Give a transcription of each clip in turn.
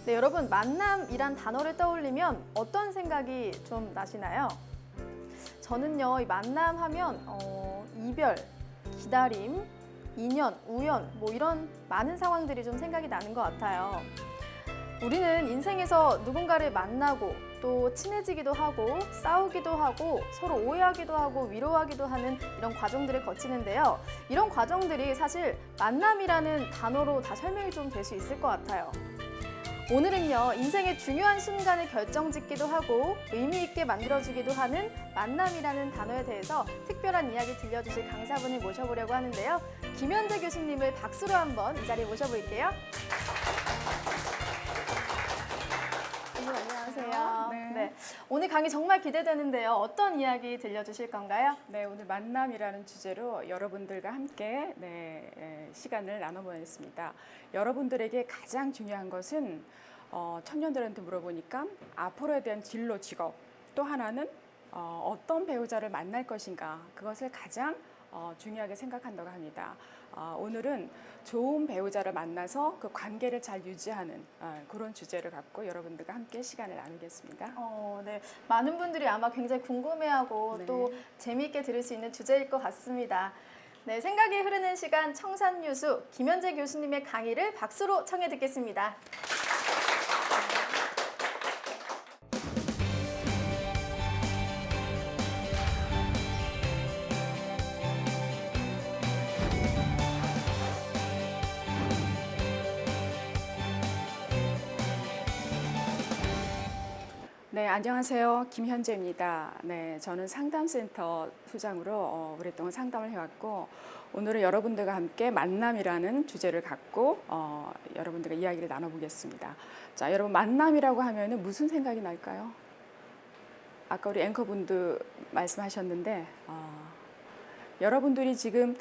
네, 여러분 만남이란 단어를 떠올리면 어떤 생각이 좀 나시나요? 저는요, 이 만남하면 이별, 기다림, 인연, 우연 뭐 이런 많은 상황들이 좀 생각이 나는 것 같아요. 우리는 인생에서 누군가를 만나고 또 친해지기도 하고 싸우기도 하고 서로 오해하기도 하고 위로하기도 하는 이런 과정들을 거치는데요. 이런 과정들이 사실 만남이라는 단어로 다 설명이 좀 될 수 있을 것 같아요. 오늘은요, 인생의 중요한 순간을 결정짓기도 하고 의미 있게 만들어주기도 하는 만남이라는 단어에 대해서 특별한 이야기 들려주실 강사분을 모셔보려고 하는데요. 김현재 교수님을 박수로 한번 이 자리에 모셔볼게요. 안녕하세요. 네. 오늘 강의 정말 기대되는데요. 어떤 이야기 들려주실 건가요? 네, 오늘 만남이라는 주제로 여러분들과 함께 시간을 나눠보겠습니다. 여러분들에게 가장 중요한 것은 청년들한테 물어보니까 앞으로에 대한 진로, 직업, 또 하나는 어떤 배우자를 만날 것인가, 그것을 가장 중요하게 생각한다고 합니다. 오늘은 좋은 배우자를 만나서 그 관계를 잘 유지하는 그런 주제를 갖고 여러분들과 함께 시간을 나누겠습니다. 네. 많은 분들이 아마 굉장히 궁금해하고 네. 또 재미있게 들을 수 있는 주제일 것 같습니다. 네, 생각이 흐르는 시간 청산유수 김현재 교수님의 강의를 박수로 청해 듣겠습니다. 네, 안녕하세요. 김현재입니다. 네, 저는 상담센터 소장으로 오랫동안 상담을 해왔고, 오늘은 여러분들과 함께 만남이라는 주제를 갖고 여러분들과 이야기를 나눠보겠습니다. 자, 여러분 만남이라고 하면은 무슨 생각이 날까요? 아까 우리 앵커분도 말씀하셨는데 여러분들이 지금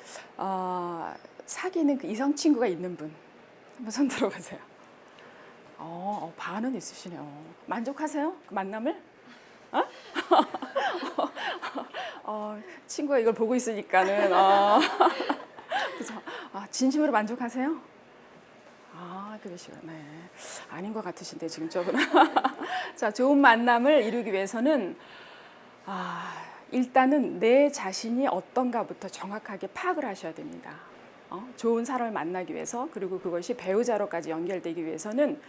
사귀는 그 이성 친구가 있는 분 한번 손 들어보세요. 반은 있으시네요. 만족하세요? 그 만남을? 친구가 이걸 보고 있으니까는 그죠? 진심으로 만족하세요? 그러시구나. 네. 아닌 것 같으신데 지금 조금. 자, 좋은 만남을 이루기 위해서는 일단은 내 자신이 어떤가부터 정확하게 파악을 하셔야 됩니다. 좋은 사람을 만나기 위해서, 그리고 그것이 배우자로까지 연결되기 위해서는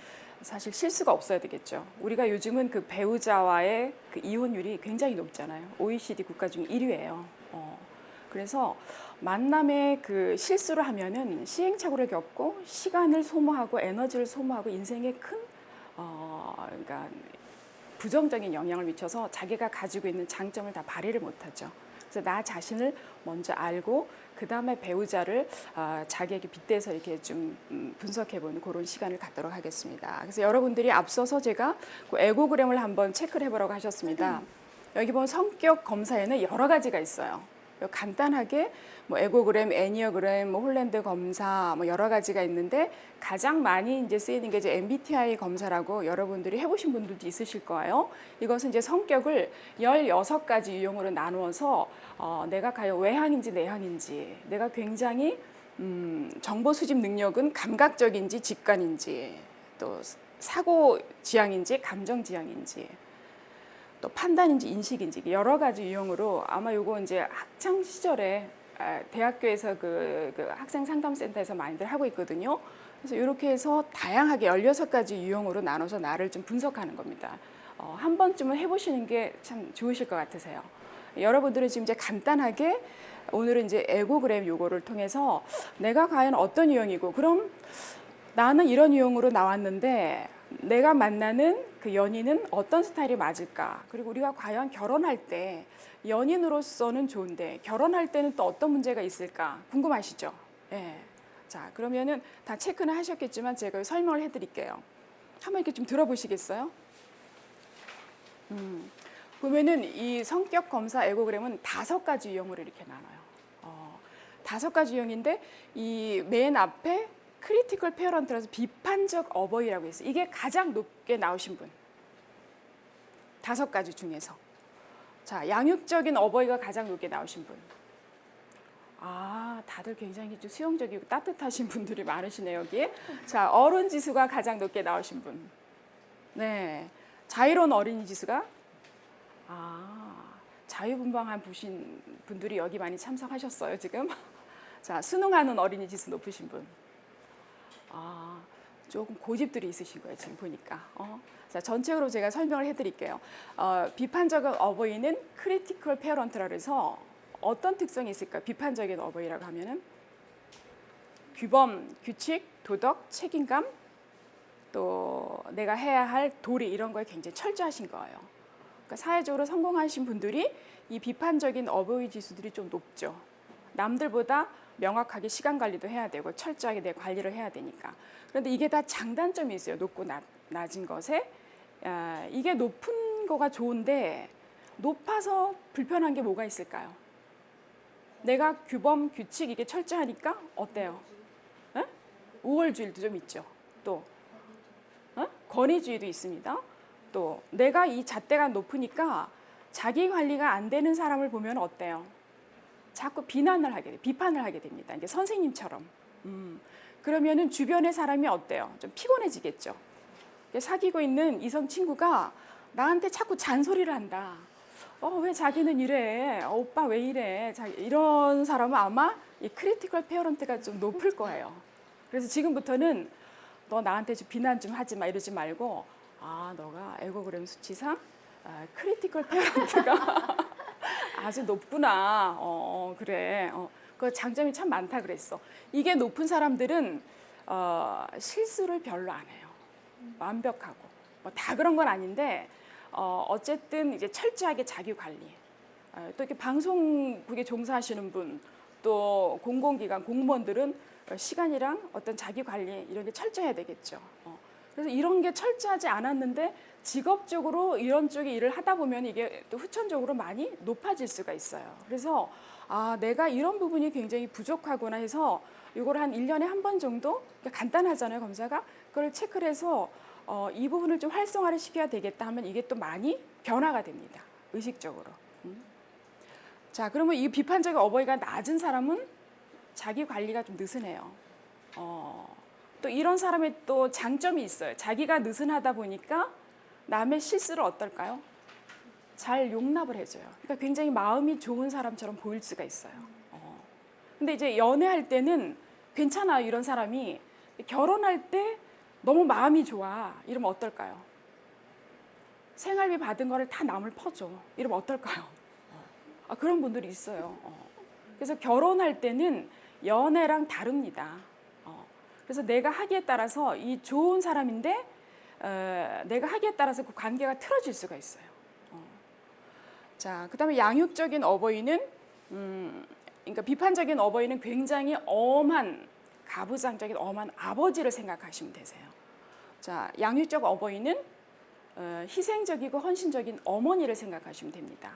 사실 실수가 없어야 되겠죠. 우리가 요즘은 그 배우자와의 그 이혼율이 굉장히 높잖아요. OECD 국가 중 1위예요. 그래서 만남에 그 실수를 하면은 시행착오를 겪고 시간을 소모하고 에너지를 소모하고 인생에 큰 그러니까 부정적인 영향을 미쳐서 자기가 가지고 있는 장점을 다 발휘를 못하죠. 그래서 나 자신을 먼저 알고 그 다음에 배우자를 자기에게 빗대서 이렇게 좀 분석해보는 그런 시간을 갖도록 하겠습니다. 그래서 여러분들이 앞서서 제가 그 에고그램을 한번 체크를 해보라고 하셨습니다. 여기 보면 성격 검사에는 여러 가지가 있어요. 간단하게 뭐 에고그램, 애니어그램, 뭐 홀랜드 검사, 뭐 여러 가지가 있는데 가장 많이 이제 쓰이는 게 이제 MBTI 검사라고 여러분들이 해보신 분들도 있으실 거예요. 이것은 이제 성격을 16가지 유형으로 나누어서 내가 과연 외향인지 내향인지, 내가 굉장히 정보 수집 능력은 감각적인지 직관인지, 또 사고 지향인지 감정 지향인지, 또 판단인지 인식인지 여러 가지 유형으로 아마 요거 이제 학창 시절에 대학교에서 그 학생 상담센터에서 많이들 하고 있거든요. 그래서 이렇게 해서 다양하게 16가지 유형으로 나눠서 나를 좀 분석하는 겁니다. 한 번쯤은 해보시는 게 참 좋으실 것 같으세요. 여러분들은 지금 이제 간단하게 오늘은 이제 에고그램 요거를 통해서 내가 과연 어떤 유형이고, 그럼 나는 이런 유형으로 나왔는데 내가 만나는 그 연인은 어떤 스타일이 맞을까? 그리고 우리가 과연 결혼할 때 연인으로서는 좋은데 결혼할 때는 또 어떤 문제가 있을까? 궁금하시죠? 예. 자, 그러면은 다 체크는 하셨겠지만 제가 설명을 해드릴게요. 한번 이렇게 좀 들어보시겠어요? 보면은 이 성격 검사 에고그램은 5가지 유형으로 이렇게 나눠요. 5가지 유형인데 이 맨 앞에 크리티컬 페어런트라서 비판적 어버이라고 있어요. 이게 가장 높게 나오신 분. 5가지 중에서. 자, 양육적인 어버이가 가장 높게 나오신 분. 다들 굉장히 좀 수용적이고 따뜻하신 분들이 많으시네요, 여기에. 자, 어른 지수가 가장 높게 나오신 분. 네. 자유로운 어린이 지수가 자유분방한 분들이 여기 많이 참석하셨어요, 지금. 자, 순응하는 어린이 지수 높으신 분. 조금 고집들이 있으신 거예요, 지금 보니까. 자, 전체적으로 제가 설명을 해드릴게요. 비판적인 어버이는 크리티컬 페어런트라 그래서 어떤 특성이 있을까요? 비판적인 어버이라고 하면은 규범, 규칙, 도덕, 책임감, 또 내가 해야 할 도리 이런 거에 굉장히 철저하신 거예요. 그러니까 사회적으로 성공하신 분들이 이 비판적인 어버이 지수들이 좀 높죠. 남들보다 명확하게 시간 관리도 해야 되고 철저하게 내 관리를 해야 되니까. 그런데 이게 다 장단점이 있어요. 높고 낮은 것에. 이게 높은 거가 좋은데 높아서 불편한 게 뭐가 있을까요? 내가 규범, 규칙 이게 철저하니까 어때요? 에? 우월주의도 좀 있죠. 또 권위주의도 있습니다. 또 내가 이 잣대가 높으니까 자기 관리가 안 되는 사람을 보면 어때요? 자꾸 비난을 하게 돼, 비판을 하게 됩니다. 이게 선생님처럼. 그러면은 주변의 사람이 어때요? 좀 피곤해지겠죠. 사귀고 있는 이성 친구가 나한테 자꾸 잔소리를 한다. 왜 자기는 이래? 오빠 왜 이래? 이런 사람은 아마 이 크리티컬 페어런트가 좀 높을 거예요. 그래서 지금부터는 너 나한테 좀 비난 좀 하지 마 이러지 말고 너가 에고그램 수치상 크리티컬 페어런트가 아주 높구나. 그래. 그 장점이 참 많다 그랬어. 이게 높은 사람들은 실수를 별로 안 해요. 완벽하고. 다 그런 건 아닌데 어쨌든 이제 철저하게 자기 관리. 또 이렇게 방송국에 종사하시는 분, 또 공공기관 공무원들은 시간이랑 어떤 자기 관리 이런 게 철저해야 되겠죠. 그래서 이런 게 철저하지 않았는데 직업적으로 이런 쪽의 일을 하다 보면 이게 또 후천적으로 많이 높아질 수가 있어요. 그래서 내가 이런 부분이 굉장히 부족하구나 해서 이걸 한 1년에 한 번 정도 간단하잖아요, 검사가. 그걸 체크를 해서 이 부분을 좀 활성화를 시켜야 되겠다 하면 이게 또 많이 변화가 됩니다. 의식적으로. 자, 그러면 이 비판적인 어버이가 낮은 사람은 자기 관리가 좀 느슨해요. 또 이런 사람의 또 장점이 있어요. 자기가 느슨하다 보니까 남의 실수를 어떨까요? 잘 용납을 해줘요. 그러니까 굉장히 마음이 좋은 사람처럼 보일 수가 있어요. 근데 이제 연애할 때는 괜찮아요. 이런 사람이 결혼할 때 너무 마음이 좋아. 이러면 어떨까요? 생활비 받은 거를 다 남을 퍼줘. 이러면 어떨까요? 그런 분들이 있어요. 그래서 결혼할 때는 연애랑 다릅니다. 그래서 내가 하기에 따라서 이 좋은 사람인데 내가 하기에 따라서 그 관계가 틀어질 수가 있어요. 자, 그다음에 양육적인 어버이는 그러니까 비판적인 어버이는 굉장히 엄한 가부장적인 엄한 아버지를 생각하시면 되세요. 자, 양육적 어버이는 희생적이고 헌신적인 어머니를 생각하시면 됩니다.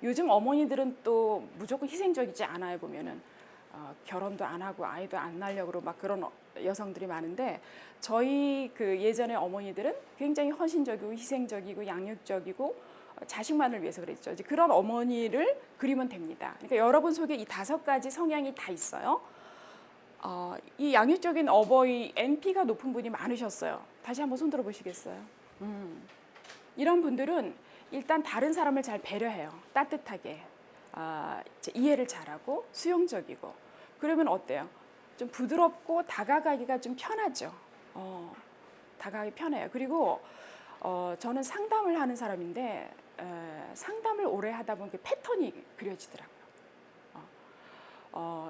요즘 어머니들은 또 무조건 희생적이지 않아요. 보면은 결혼도 안 하고 아이도 안 낳으려고 막 그런 여성들이 많은데 저희 그 예전의 어머니들은 굉장히 헌신적이고 희생적이고 양육적이고 자식만을 위해서 그랬죠. 이제 그런 어머니를 그리면 됩니다. 그러니까 여러분 속에 이 5가지 성향이 다 있어요. 이 양육적인 어버이 NP가 높은 분이 많으셨어요. 다시 한번 손 들어보시겠어요? 이런 분들은 일단 다른 사람을 잘 배려해요. 따뜻하게 이해를 잘하고 수용적이고. 그러면 어때요? 좀 부드럽고 다가가기가 좀 편하죠. 다가가기 편해요. 그리고 저는 상담을 하는 사람인데 상담을 오래 하다 보면 그 패턴이 그려지더라고요.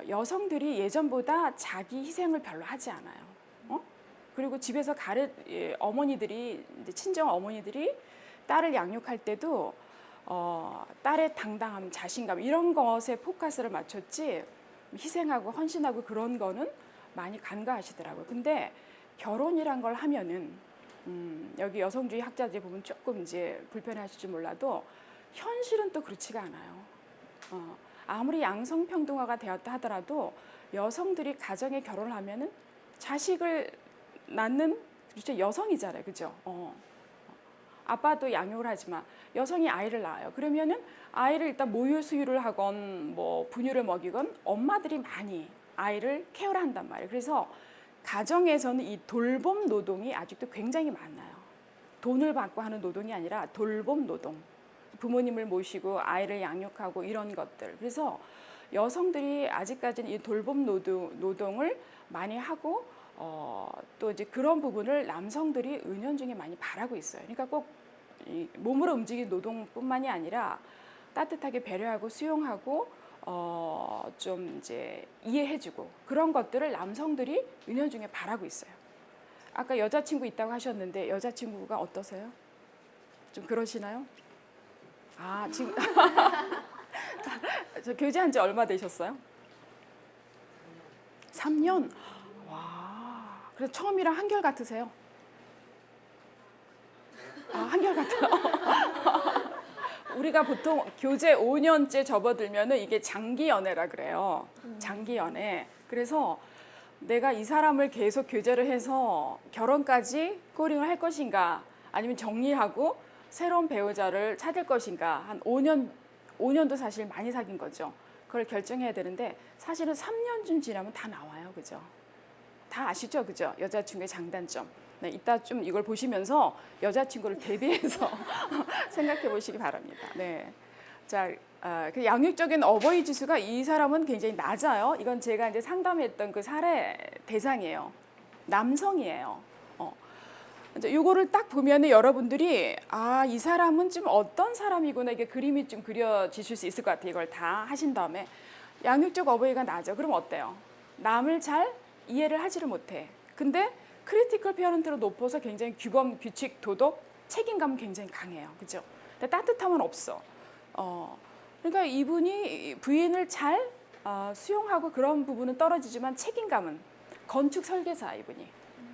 여성들이 예전보다 자기 희생을 별로 하지 않아요. 그리고 집에서 어머니들이 이제 친정 어머니들이 딸을 양육할 때도 딸의 당당함, 자신감 이런 것에 포커스를 맞췄지 희생하고 헌신하고 그런 거는 많이 간과하시더라고요. 근데 결혼이란 걸 하면은 여기 여성주의 학자들이 보면 조금 이제 불편하실지 몰라도 현실은 또 그렇지가 않아요. 아무리 양성평등화가 되었다 하더라도 여성들이 가정에 결혼을 하면은 자식을 낳는 진짜 여성이잖아요, 그죠? 아빠도 양육을 하지만 여성이 아이를 낳아요. 그러면은 아이를 일단 모유 수유를 하건 뭐 분유를 먹이건 엄마들이 많이 아이를 케어를 한단 말이에요. 그래서 가정에서는 이 돌봄 노동이 아직도 굉장히 많아요. 돈을 받고 하는 노동이 아니라 돌봄 노동. 부모님을 모시고 아이를 양육하고 이런 것들. 그래서 여성들이 아직까지는 이 돌봄 노동을 많이 하고 또 이제 그런 부분을 남성들이 은연중에 많이 바라고 있어요. 그러니까 꼭 이 몸으로 움직이는 노동뿐만이 아니라 따뜻하게 배려하고 수용하고 좀 이제 이해해주고 그런 것들을 남성들이 은연중에 바라고 있어요. 아까 여자친구 있다고 하셨는데 여자친구가 어떠세요? 좀 그러시나요? 아, 지금 저 교제한 지 얼마 되셨어요? 3년? 와, 그래서 처음이랑 한결 같으세요? 아, 한결 같아요. 우리가 보통 교제 5년째 접어들면은 이게 장기 연애라 그래요. 장기 연애. 그래서 내가 이 사람을 계속 교제를 해서 결혼까지 꼬링을 할 것인가 아니면 정리하고 새로운 배우자를 찾을 것인가 한 5년도 사실 많이 사귄 거죠. 그걸 결정해야 되는데 사실은 3년쯤 지나면 다 나와요. 그죠? 다 아시죠? 그죠? 여자친구의 장단점. 네, 이따 좀 이걸 보시면서 여자친구를 대비해서 생각해 보시기 바랍니다. 네. 자, 그 양육적인 어버이 지수가 이 사람은 굉장히 낮아요. 이건 제가 이제 상담했던 그 사례 대상이에요. 남성이에요. 이제 요거를 딱 보면은 여러분들이 아, 이 사람은 좀 어떤 사람이구나 이게 그림이 좀 그려지실 수 있을 것 같아요. 이걸 다 하신 다음에 양육적 어버이가 낮아. 그럼 어때요? 남을 잘 이해를 하지를 못해. 근데 크리티컬 페어런트로 높아서 굉장히 규범, 규칙, 도덕, 책임감은 굉장히 강해요. 그죠? 근데 따뜻함은 없어. 그러니까 이분이 부인을 잘 수용하고 그런 부분은 떨어지지만 책임감은 건축 설계사 이분이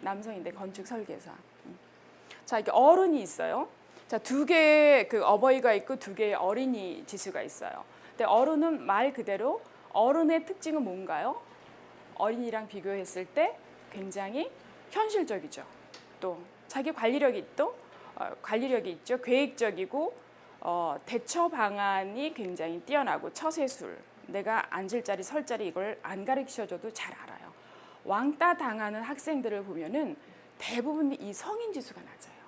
남성인데 건축 설계사. 자, 이게 어른이 있어요. 자, 두 개의 그 어버이가 있고 두 개의 어린이 지수가 있어요. 근데 어른은 말 그대로 어른의 특징은 뭔가요? 어린이랑 비교했을 때 굉장히 현실적이죠. 또 자기 관리력이 있죠. 계획적이고 대처 방안이 굉장히 뛰어나고 처세술, 내가 앉을 자리, 설 자리 이걸 안 가르쳐줘도 잘 알아요. 왕따 당하는 학생들을 보면은 대부분 이 성인 지수가 낮아요.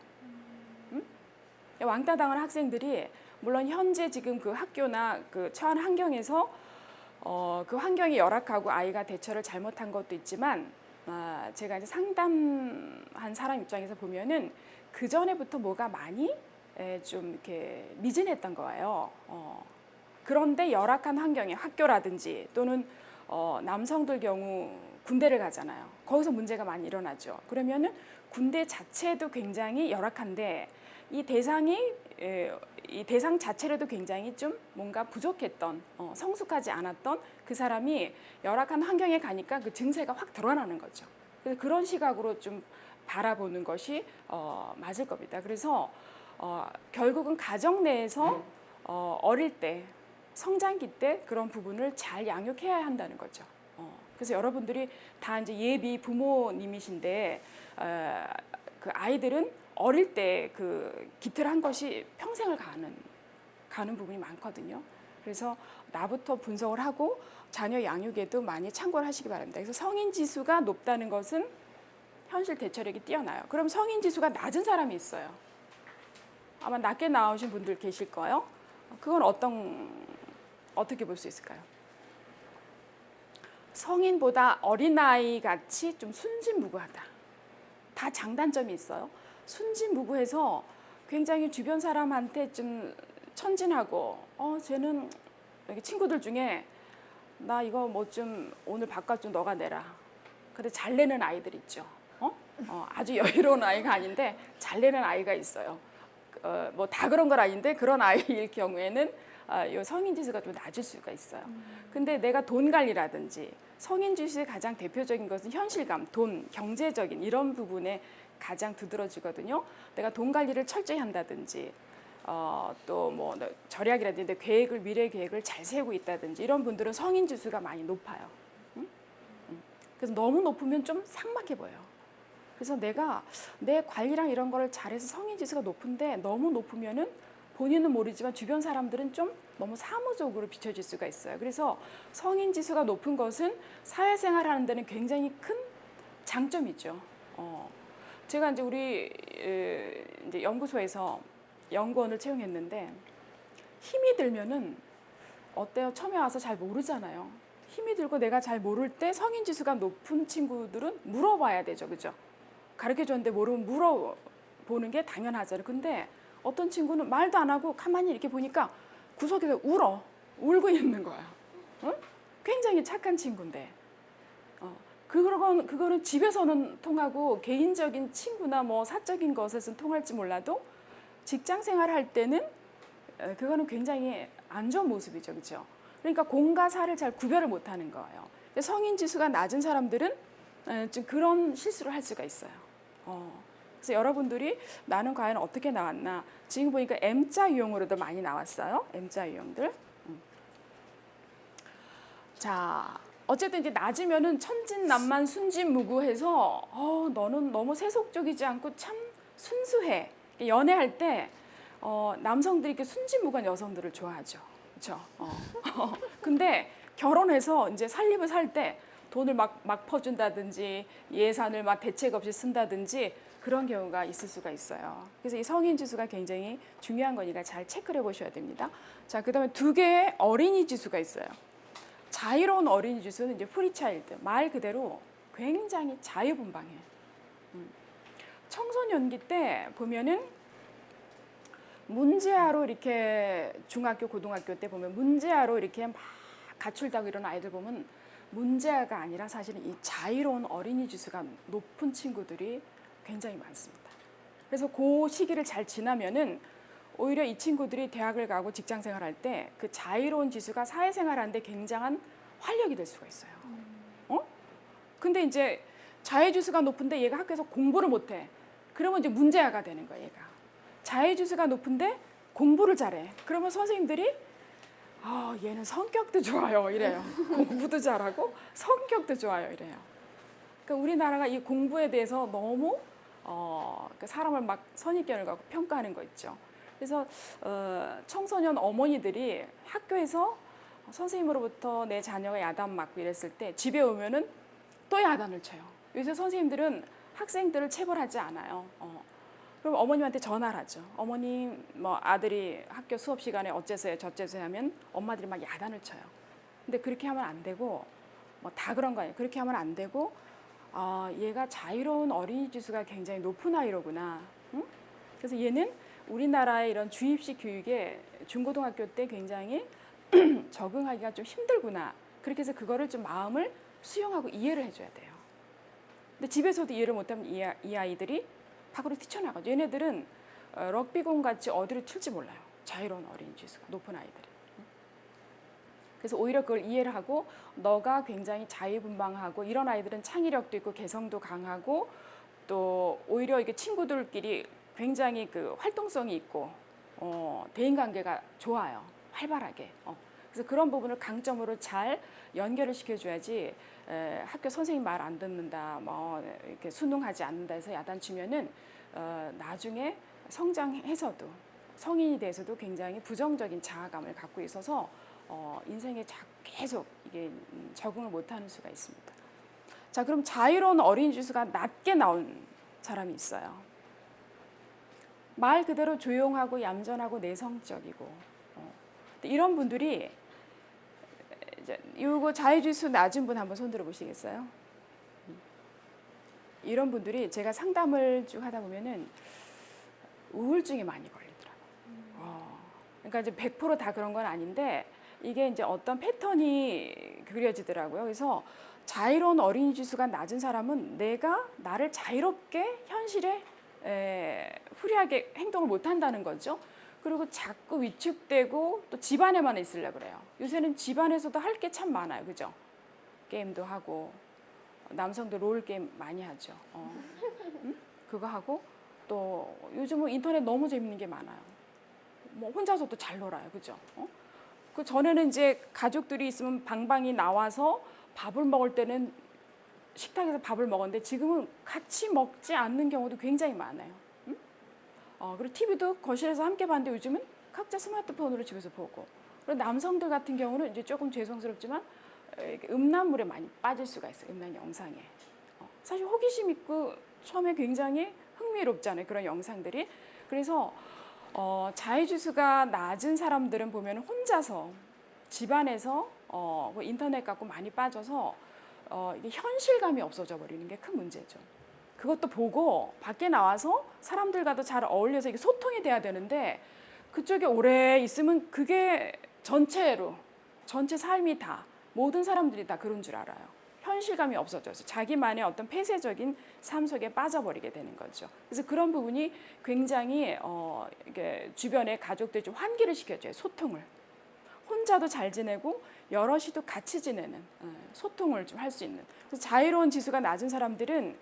왕따 당하는 학생들이 물론 현재 지금 그 학교나 그 처한 환경에서 그 환경이 열악하고 아이가 대처를 잘못한 것도 있지만 제가 이제 상담한 사람 입장에서 보면은 그 전에부터 뭐가 많이 좀 이렇게 미진했던 거예요. 그런데 열악한 환경에 학교라든지 또는 남성들 경우 군대를 가잖아요. 거기서 문제가 많이 일어나죠. 그러면은 군대 자체도 굉장히 열악한데 이 대상 자체로도 굉장히 좀 뭔가 부족했던 성숙하지 않았던 그 사람이 열악한 환경에 가니까 그 증세가 확 드러나는 거죠. 그래서 그런 시각으로 좀 바라보는 것이 맞을 겁니다. 그래서 결국은 가정 내에서 어릴 때 성장기 때 그런 부분을 잘 양육해야 한다는 거죠. 그래서 여러분들이 다 이제 예비 부모님이신데 그 아이들은 어릴 때 그 기틀한 것이 평생을 가는 부분이 많거든요. 그래서 나부터 분석을 하고 자녀 양육에도 많이 참고를 하시기 바랍니다. 그래서 성인 지수가 높다는 것은 현실 대처력이 뛰어나요. 그럼 성인 지수가 낮은 사람이 있어요. 아마 낮게 나오신 분들 계실 거예요. 그건 어떻게 볼 수 있을까요? 성인보다 어린아이 같이 좀 순진무구하다. 다 장단점이 있어요. 순진무구해서 굉장히 주변 사람한테 좀 천진하고 쟤는 친구들 중에 나 이거 뭐 좀 오늘 밥값 좀 너가 내라. 근데 잘 내는 아이들 있죠. 아주 여유로운 아이가 아닌데 잘 내는 아이가 있어요. 뭐 다 그런 건 아닌데 그런 아이일 경우에는 이 성인 지수가 좀 낮을 수가 있어요. 근데 내가 돈 관리라든지 성인 지수의 가장 대표적인 것은 현실감, 돈, 경제적인 이런 부분에 가장 두드러지거든요. 내가 돈 관리를 철저히 한다든지 또 뭐 절약이라든지 계획을 미래 계획을 잘 세우고 있다든지 이런 분들은 성인 지수가 많이 높아요. 그래서 너무 높으면 좀 삭막해 보여요. 그래서 내가 내 관리랑 이런 거를 잘해서 성인 지수가 높은데 너무 높으면은 본인은 모르지만 주변 사람들은 좀 너무 사무적으로 비춰질 수가 있어요. 그래서 성인 지수가 높은 것은 사회생활 하는 데는 굉장히 큰 장점이죠. 제가 이제 우리 이제 연구소에서 연구원을 채용했는데 힘이 들면은 어때요? 처음에 와서 잘 모르잖아요. 힘이 들고 내가 잘 모를 때 성인 지수가 높은 친구들은 물어봐야 되죠, 그죠? 가르쳐 줬는데 모르면 물어보는 게 당연하잖아요. 근데 어떤 친구는 말도 안 하고 가만히 이렇게 보니까 구석에서 울고 있는 거야. 응? 굉장히 착한 친구인데. 그거는 집에서는 통하고 개인적인 친구나 뭐 사적인 것에서는 통할지 몰라도 직장 생활할 때는 그거는 굉장히 안 좋은 모습이죠, 그렇죠? 그러니까 공과 사를 잘 구별을 못하는 거예요. 성인 지수가 낮은 사람들은 좀 그런 실수를 할 수가 있어요. 그래서 여러분들이 나는 과연 어떻게 나왔나? 지금 보니까 M자 유형으로도 많이 나왔어요. M자 유형들. 자, 어쨌든 이제 낮으면은 천진난만 순진무구해서 너는 너무 세속적이지 않고 참 순수해. 연애할 때 남성들이 이렇게 순진무구한 여성들을 좋아하죠. 그렇죠? 근데 결혼해서 이제 살림을 살 때 돈을 막 퍼준다든지 예산을 막 대책 없이 쓴다든지 그런 경우가 있을 수가 있어요. 그래서 이 성인 지수가 굉장히 중요한 거니까 잘 체크를 해보셔야 됩니다. 자, 그다음에 2개의 어린이 지수가 있어요. 자유로운 어린이 지수는 이제 프리차일드, 말 그대로 굉장히 자유분방해요. 청소년기 때 보면은 문제아로 이렇게 중학교, 고등학교 때 보면 문제아로 이렇게 막 가출다고 이런 아이들 보면 문제아가 아니라 사실은 이 자유로운 어린이 지수가 높은 친구들이 굉장히 많습니다. 그래서 그 시기를 잘 지나면은 오히려 이 친구들이 대학을 가고 직장 생활할 때 그 자유로운 지수가 사회생활하는데 굉장한 활력이 될 수가 있어요. 근데 이제 자유지수가 높은데 얘가 학교에서 공부를 못해. 그러면 이제 문제아가 되는 거야, 얘가. 자유지수가 높은데 공부를 잘해. 그러면 선생님들이 얘는 성격도 좋아요, 이래요. 공부도 잘하고 성격도 좋아요, 이래요. 그러니까 우리나라가 이 공부에 대해서 너무 사람을 막 선입견을 갖고 평가하는 거 있죠. 그래서 청소년 어머니들이 학교에서 선생님으로부터 내 자녀가 야단 맞고 이랬을 때 집에 오면은 또 야단을 쳐요. 요새 선생님들은 학생들을 체벌하지 않아요. 그럼 어머님한테 전화를 하죠. 어머님, 뭐 아들이 학교 수업 시간에 어째서요, 저째서요 하면 엄마들이 막 야단을 쳐요. 근데 그렇게 하면 안 되고, 뭐 다 그런 거예요. 그렇게 하면 안 되고, 얘가 자유로운 어린이 지수가 굉장히 높은 아이로구나. 응? 그래서 얘는 우리나라의 이런 주입식 교육에 중고등학교 때 굉장히 적응하기가 좀 힘들구나. 그렇게 해서 그거를 좀 마음을 수용하고 이해를 해줘야 돼요. 근데 집에서도 이해를 못하면 이 아이들이 밖으로 뛰쳐나가죠. 얘네들은 럭비공 같이 어디로 튈지 몰라요. 자유로운 어린이 지수가 높은 아이들이. 그래서 오히려 그걸 이해를 하고 너가 굉장히 자유분방하고 이런 아이들은 창의력도 있고 개성도 강하고 또 오히려 이게 친구들끼리 굉장히 그 활동성이 있고 대인관계가 좋아요. 활발하게. 그래서 그런 부분을 강점으로 잘 연결을 시켜줘야지 학교 선생님 말 안 듣는다, 뭐 이렇게 순응하지 않는다 해서 야단치면은 나중에 성장해서도 성인이 돼서도 굉장히 부정적인 자아감을 갖고 있어서 인생에 계속 이게 적응을 못하는 수가 있습니다. 자, 그럼 자유로운 어린이 지수가 낮게 나온 사람이 있어요. 말 그대로 조용하고 얌전하고 내성적이고 이런 분들이 이거 자유지수 낮은 분 한번 손 들어 보시겠어요? 이런 분들이 제가 상담을 쭉 하다 보면은 우울증에 많이 걸리더라고요. 그러니까 이제 100% 다 그런 건 아닌데 이게 이제 어떤 패턴이 그려지더라고요. 그래서 자유로운 어린이 지수가 낮은 사람은 내가 나를 자유롭게 현실에 후리하게 행동을 못 한다는 거죠. 그리고 자꾸 위축되고 또 집안에만 있으려고 그래요. 요새는 집안에서도 할 게 참 많아요. 그죠? 게임도 하고 남성도 롤게임 많이 하죠. 응? 그거 하고 또 요즘은 인터넷 너무 재밌는 게 많아요. 뭐 혼자서도 잘 놀아요. 그죠? 그 전에는 이제 가족들이 있으면 방방이 나와서 밥을 먹을 때는 식탁에서 밥을 먹었는데 지금은 같이 먹지 않는 경우도 굉장히 많아요. 그리고 TV도 거실에서 함께 봤는데 요즘은 각자 스마트폰으로 집에서 보고. 그리고 남성들 같은 경우는 이제 조금 죄송스럽지만 음란물에 많이 빠질 수가 있어요. 음란 영상에. 사실 호기심 있고 처음에 굉장히 흥미롭잖아요. 그런 영상들이. 그래서 자의지수가 낮은 사람들은 보면 혼자서 집안에서 그 인터넷 갖고 많이 빠져서 이게 현실감이 없어져 버리는 게 큰 문제죠. 그것도 보고 밖에 나와서 사람들과도 잘 어울려서 이게 소통이 돼야 되는데 그쪽에 오래 있으면 그게 전체 삶이 다 모든 사람들이 다 그런 줄 알아요. 현실감이 없어져서 자기만의 어떤 폐쇄적인 삶 속에 빠져버리게 되는 거죠. 그래서 그런 부분이 굉장히 이게 주변의 가족들 좀 환기를 시켜줘요. 소통을. 혼자도 잘 지내고 여럿이도 같이 지내는 소통을 좀 할 수 있는. 그래서 자유로운 지수가 낮은 사람들은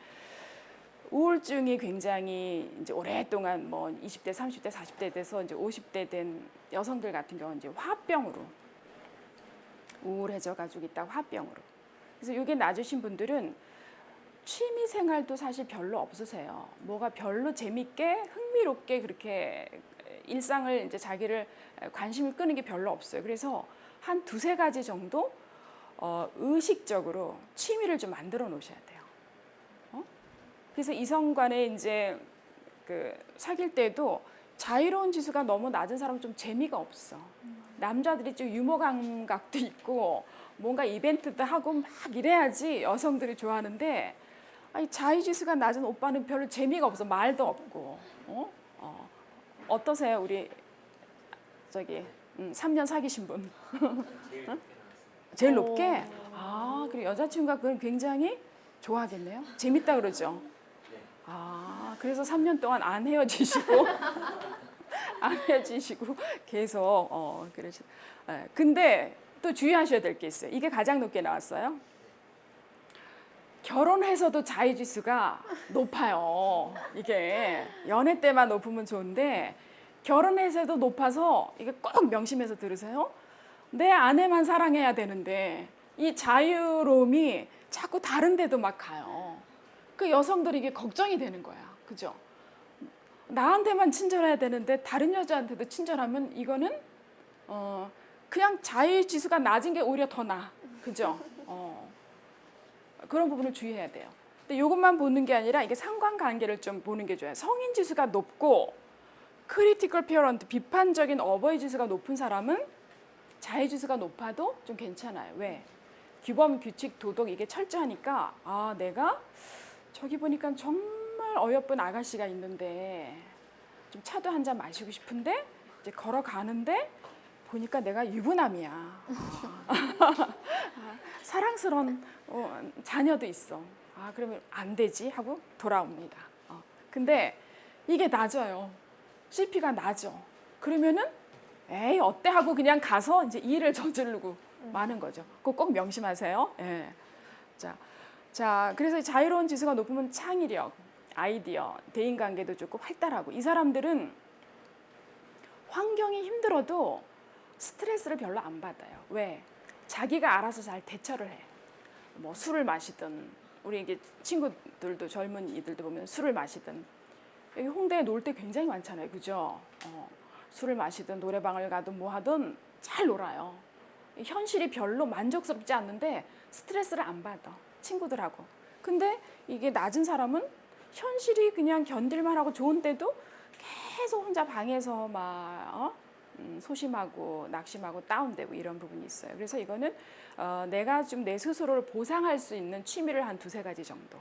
우울증이 굉장히 이제 오랫동안 뭐 20대, 30대, 40대 돼서 이제 50대 된 여성들 같은 경우는 이제 화병으로 우울해져 가지고 있다고 화병으로. 그래서 이게 낮으신 분들은 취미 생활도 사실 별로 없으세요. 뭐가 별로 재밌게 흥미롭게 그렇게 일상을 이제 자기를 관심을 끄는 게 별로 없어요. 그래서 한 두세 가지 정도 의식적으로 취미를 좀 만들어 놓으셔야 돼요. 그래서 이성 간에 이제 그 사귈 때도 자유로운 지수가 너무 낮은 사람은 좀 재미가 없어. 남자들이 좀 유머 감각도 있고 뭔가 이벤트도 하고 막 이래야지 여성들이 좋아하는데 아니, 자유 지수가 낮은 오빠는 별로 재미가 없어. 말도 없고. 어떠세요? 우리 저기 3년 사귀신 분. 제일 높게? 아, 그리고 여자친구가 그건 굉장히 좋아하겠네요. 재밌다 그러죠? 아, 그래서 3년 동안 안 헤어지시고 안 헤어지시고 계속 그러시. 근데 또 주의하셔야 될 게 있어요. 이게 가장 높게 나왔어요. 결혼해서도 자의지수가 높아요. 이게 연애 때만 높으면 좋은데 결혼해서도 높아서 이게 꼭 명심해서 들으세요. 내 아내만 사랑해야 되는데 이 자유로움이 자꾸 다른 데도 막 가요. 그 여성들이 이게 걱정이 되는 거야. 그죠? 나한테만 친절해야 되는데 다른 여자한테도 친절하면 이거는 그냥 자의지수가 낮은 게 오히려 더 나아. 그죠? 그런 부분을 주의해야 돼요. 근데 이것만 보는 게 아니라 이게 상관관계를 좀 보는 게 좋아요. 성인 지수가 높고 크리티컬 피어런트, 비판적인 어버이 지수가 높은 사람은 자의 지수가 높아도 좀 괜찮아요. 왜? 규범, 규칙, 도덕 이게 철저하니까 아, 내가 저기 보니까 정말 어여쁜 아가씨가 있는데 좀 차도 한 잔 마시고 싶은데 이제 걸어가는데 보니까 내가 유부남이야. 사랑스러운 자녀도 있어. 아, 그러면 안 되지 하고 돌아옵니다. 근데 이게 낮아요. CP가 낮아. 그러면은 에이 어때 하고 그냥 가서 이제 일을 저지르고 마는 거죠. 그거 꼭 명심하세요. 예. 자, 그래서 자유로운 지수가 높으면 창의력, 아이디어, 대인관계도 좋고 활달하고 이 사람들은 환경이 힘들어도 스트레스를 별로 안 받아요. 왜? 자기가 알아서 잘 대처를 해. 뭐 술을 마시든 우리 이게 친구들도 젊은이들도 보면 술을 마시든 여기 홍대에 놀 때 굉장히 많잖아요. 그죠? 술을 마시든 노래방을 가든 뭐 하든 잘 놀아요. 현실이 별로 만족스럽지 않는데 스트레스를 안 받아. 친구들하고. 근데 이게 낮은 사람은 현실이 그냥 견딜만 하고 좋은 때도 계속 혼자 방에서 막 소심하고 낙심하고 다운되고 이런 부분이 있어요. 그래서 이거는 내가 좀 내 스스로를 보상할 수 있는 취미를 한 두세 가지 정도.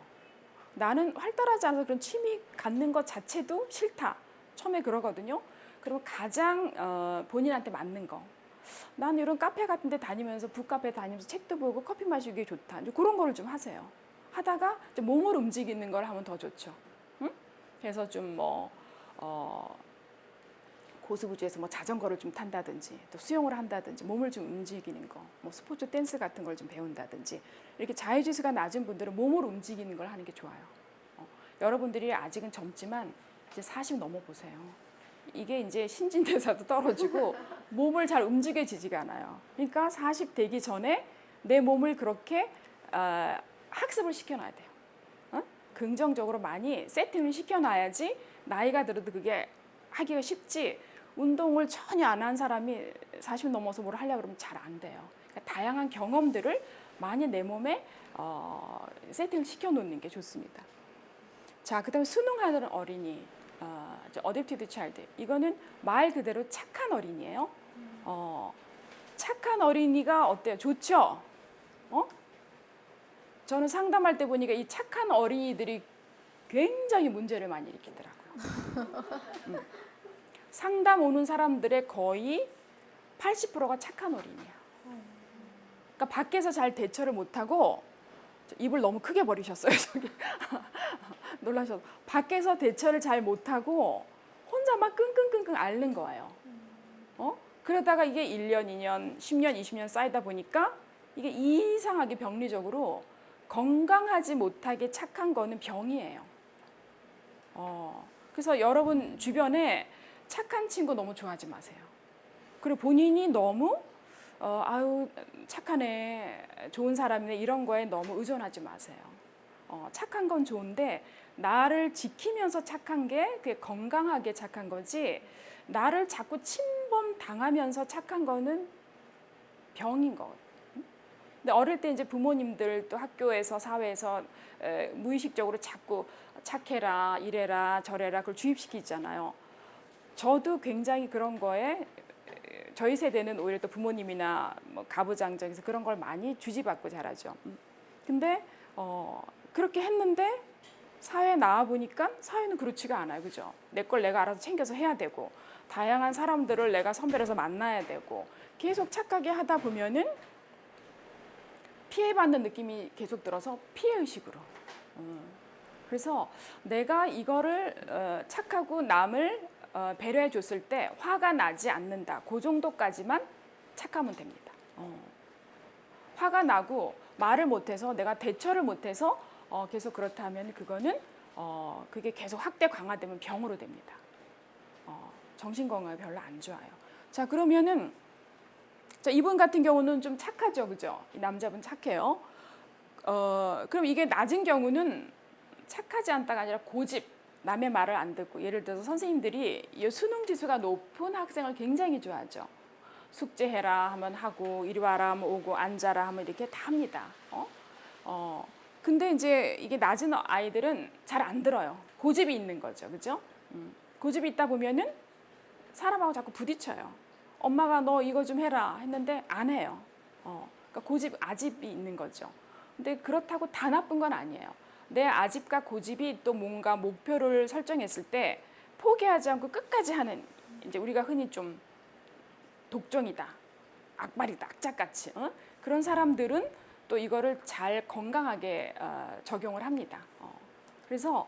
나는 활달하지 않아서 그런 취미 갖는 것 자체도 싫다. 처음에 그러거든요. 그리고 가장 본인한테 맞는 거. 난 이런 카페 같은 데 다니면서 북카페 다니면서 책도 보고 커피 마시기 좋다. 이제 그런 거를 좀 하세요. 하다가 이제 몸을 움직이는 걸 하면 더 좋죠. 응? 그래서 좀 고수부지에서 뭐 자전거를 좀 탄다든지 또 수영을 한다든지 몸을 좀 움직이는 거, 뭐 스포츠 댄스 같은 걸 좀 배운다든지 이렇게 자유지수가 낮은 분들은 몸을 움직이는 걸 하는 게 좋아요. 여러분들이 아직은 젊지만 이제 40 넘어 보세요. 이게 이제 신진대사도 떨어지고 몸을 잘 움직여지지가 않아요. 그러니까 40 되기 전에 내 몸을 그렇게 학습을 시켜놔야 돼요. 긍정적으로 많이 세팅을 시켜놔야지 나이가 들어도 그게 하기가 쉽지 운동을 전혀 안 한 사람이 40 넘어서 뭘 하려고 그러면 잘 안 돼요. 그러니까 다양한 경험들을 많이 내 몸에 세팅을 시켜놓는 게 좋습니다. 자, 그다음에 순응하는 어린이, adaptive child. 이거는 말 그대로 착한 어린이에요. 착한 어린이가 어때요? 좋죠? 저는 상담할 때 보니까 이 착한 어린이들이 굉장히 문제를 많이 일으키더라고요. 상담 오는 사람들의 거의 80%가 착한 어린이야. 그러니까 밖에서 잘 대처를 못하고, 입을 너무 크게 벌이셨어요, 저기. 놀라셔서. 밖에서 대처를 잘 못하고 혼자 막 끙끙끙끙 앓는 거예요. 그러다가 이게 1년, 2년, 10년, 20년 쌓이다 보니까 이게 이상하게 병리적으로 건강하지 못하게 착한 거는 병이에요. 그래서 여러분 주변에 착한 친구 너무 좋아하지 마세요. 그리고 본인이 너무 아유 착하네, 좋은 사람이네 이런 거에 너무 의존하지 마세요. 착한 건 좋은데 나를 지키면서 착한 게 그게 건강하게 착한 거지, 나를 자꾸 침범 당하면서 착한 거는 병인 거거든요. 근데 어릴 때 이제 부모님들 또 학교에서 사회에서 무의식적으로 자꾸 착해라, 이래라, 저래라 그걸 주입시키잖아요. 저도 굉장히 그런 거에, 저희 세대는 오히려 또 부모님이나 뭐 가부장적에서 그런 걸 많이 주지받고 자라죠. 근데 그렇게 했는데 사회에 나와 보니까 사회는 그렇지가 않아요, 그죠? 내 걸 내가 알아서 챙겨서 해야 되고, 다양한 사람들을 내가 선별해서 만나야 되고, 계속 착하게 하다 보면은 피해받는 느낌이 계속 들어서 피해의식으로. 그래서 내가 이거를 착하고 남을 배려해 줬을 때 화가 나지 않는다. 그 정도까지만 착하면 됩니다. 화가 나고 말을 못해서 내가 대처를 못해서 계속 그렇다면 그거는 그게 계속 확대 강화되면 병으로 됩니다. 정신건강에 별로 안 좋아요. 자, 그러면은 자, 이분 같은 경우는 좀 착하죠, 그죠? 이 남자분 착해요. 그럼 이게 낮은 경우는 착하지 않다가 아니라 고집, 남의 말을 안 듣고, 예를 들어서 선생님들이 이 수능 지수가 높은 학생을 굉장히 좋아하죠. 숙제해라 하면 하고, 이리 와라 하면 오고, 앉아라 하면 이렇게 다 합니다. 근데 이제 이게 낮은 아이들은 잘 안 들어요. 고집이 있는 거죠, 그죠? 고집이 있다 보면은 사람하고 자꾸 부딪혀요. 엄마가 너 이거 좀 해라 했는데 안 해요. 그러니까 고집, 아집이 있는 거죠. 근데 그렇다고 다 나쁜 건 아니에요. 내 아집과 고집이 또 뭔가 목표를 설정했을 때 포기하지 않고 끝까지 하는, 이제 우리가 흔히 좀 독종이다, 악발이다, 악착같이 그런 사람들은 또 이거를 잘 건강하게 적용을 합니다. 그래서